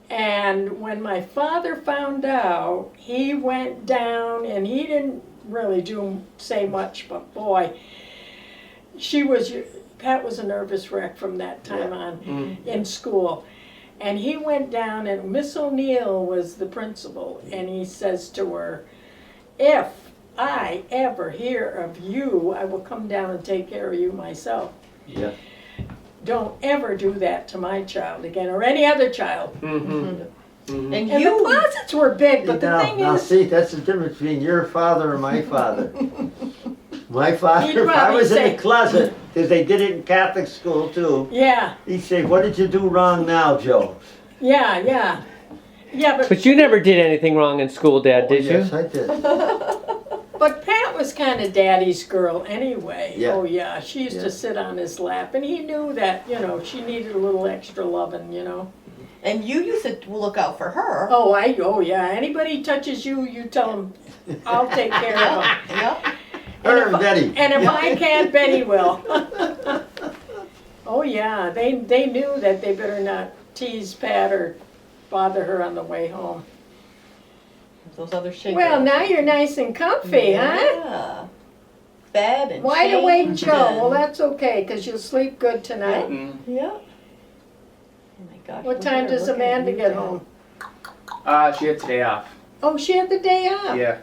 And when my father found out, he went down and he didn't really say much, but boy, Pat was a nervous wreck from that time on Mm. in school. And he went down, and Miss O'Neill was the principal, and he says to her, if I ever hear of you, I will come down and take care of you myself. Yeah. Don't ever do that to my child again, or any other child. Mm-hmm. Mm-hmm. And And the closets were big, but the thing now is, see, that's the difference between your father and my father. My He'd father, if I probably was in say- the closet, because they did it in Catholic school too, yeah, he'd say, what did you do wrong now, Joe? yeah, but But you never did anything wrong in school, Dad, did you? Yes, I did. But Pat was kind of Daddy's girl anyway. Yeah. Oh yeah, she used Yeah. to sit on his lap, and he knew that she needed a little extra loving. And you used to look out for her. Oh yeah. Anybody touches you, you tell them, I'll take care of them. Yep. Her and Betty. And if I can't, Betty will. Oh yeah, they knew that they better not tease Pat or bother her on the way home. Those other shakers. Well, now you're nice and comfy, huh? Yeah. Bed and Wide shade awake Joe. and- Well, that's okay, because you'll sleep good tonight. Yeah. Oh my gosh. What look time at her, does look at Amanda you get go. home? She had today off. Oh, she had the day off. Yeah.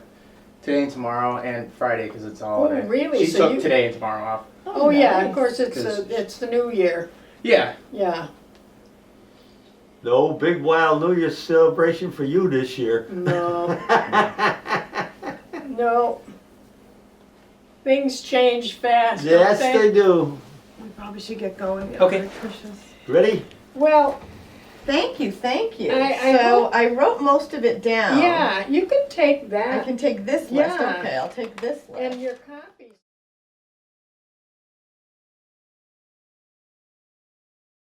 Today and tomorrow and Friday because it's a Oh, holiday. really? She So took you- today and tomorrow off. Oh, yeah, nice. of course, it's 'Cause- it's the new year. Yeah. Yeah. No big wild New Year's celebration for you this year. No. No. Things change fast, don't Yes, they do. We probably should get going. Okay. Ready? Well, Thank you, thank you. I So hope- I wrote most of it down. yeah, you can take I that can take this list. Yeah. Okay, I'll take this list. and your copies.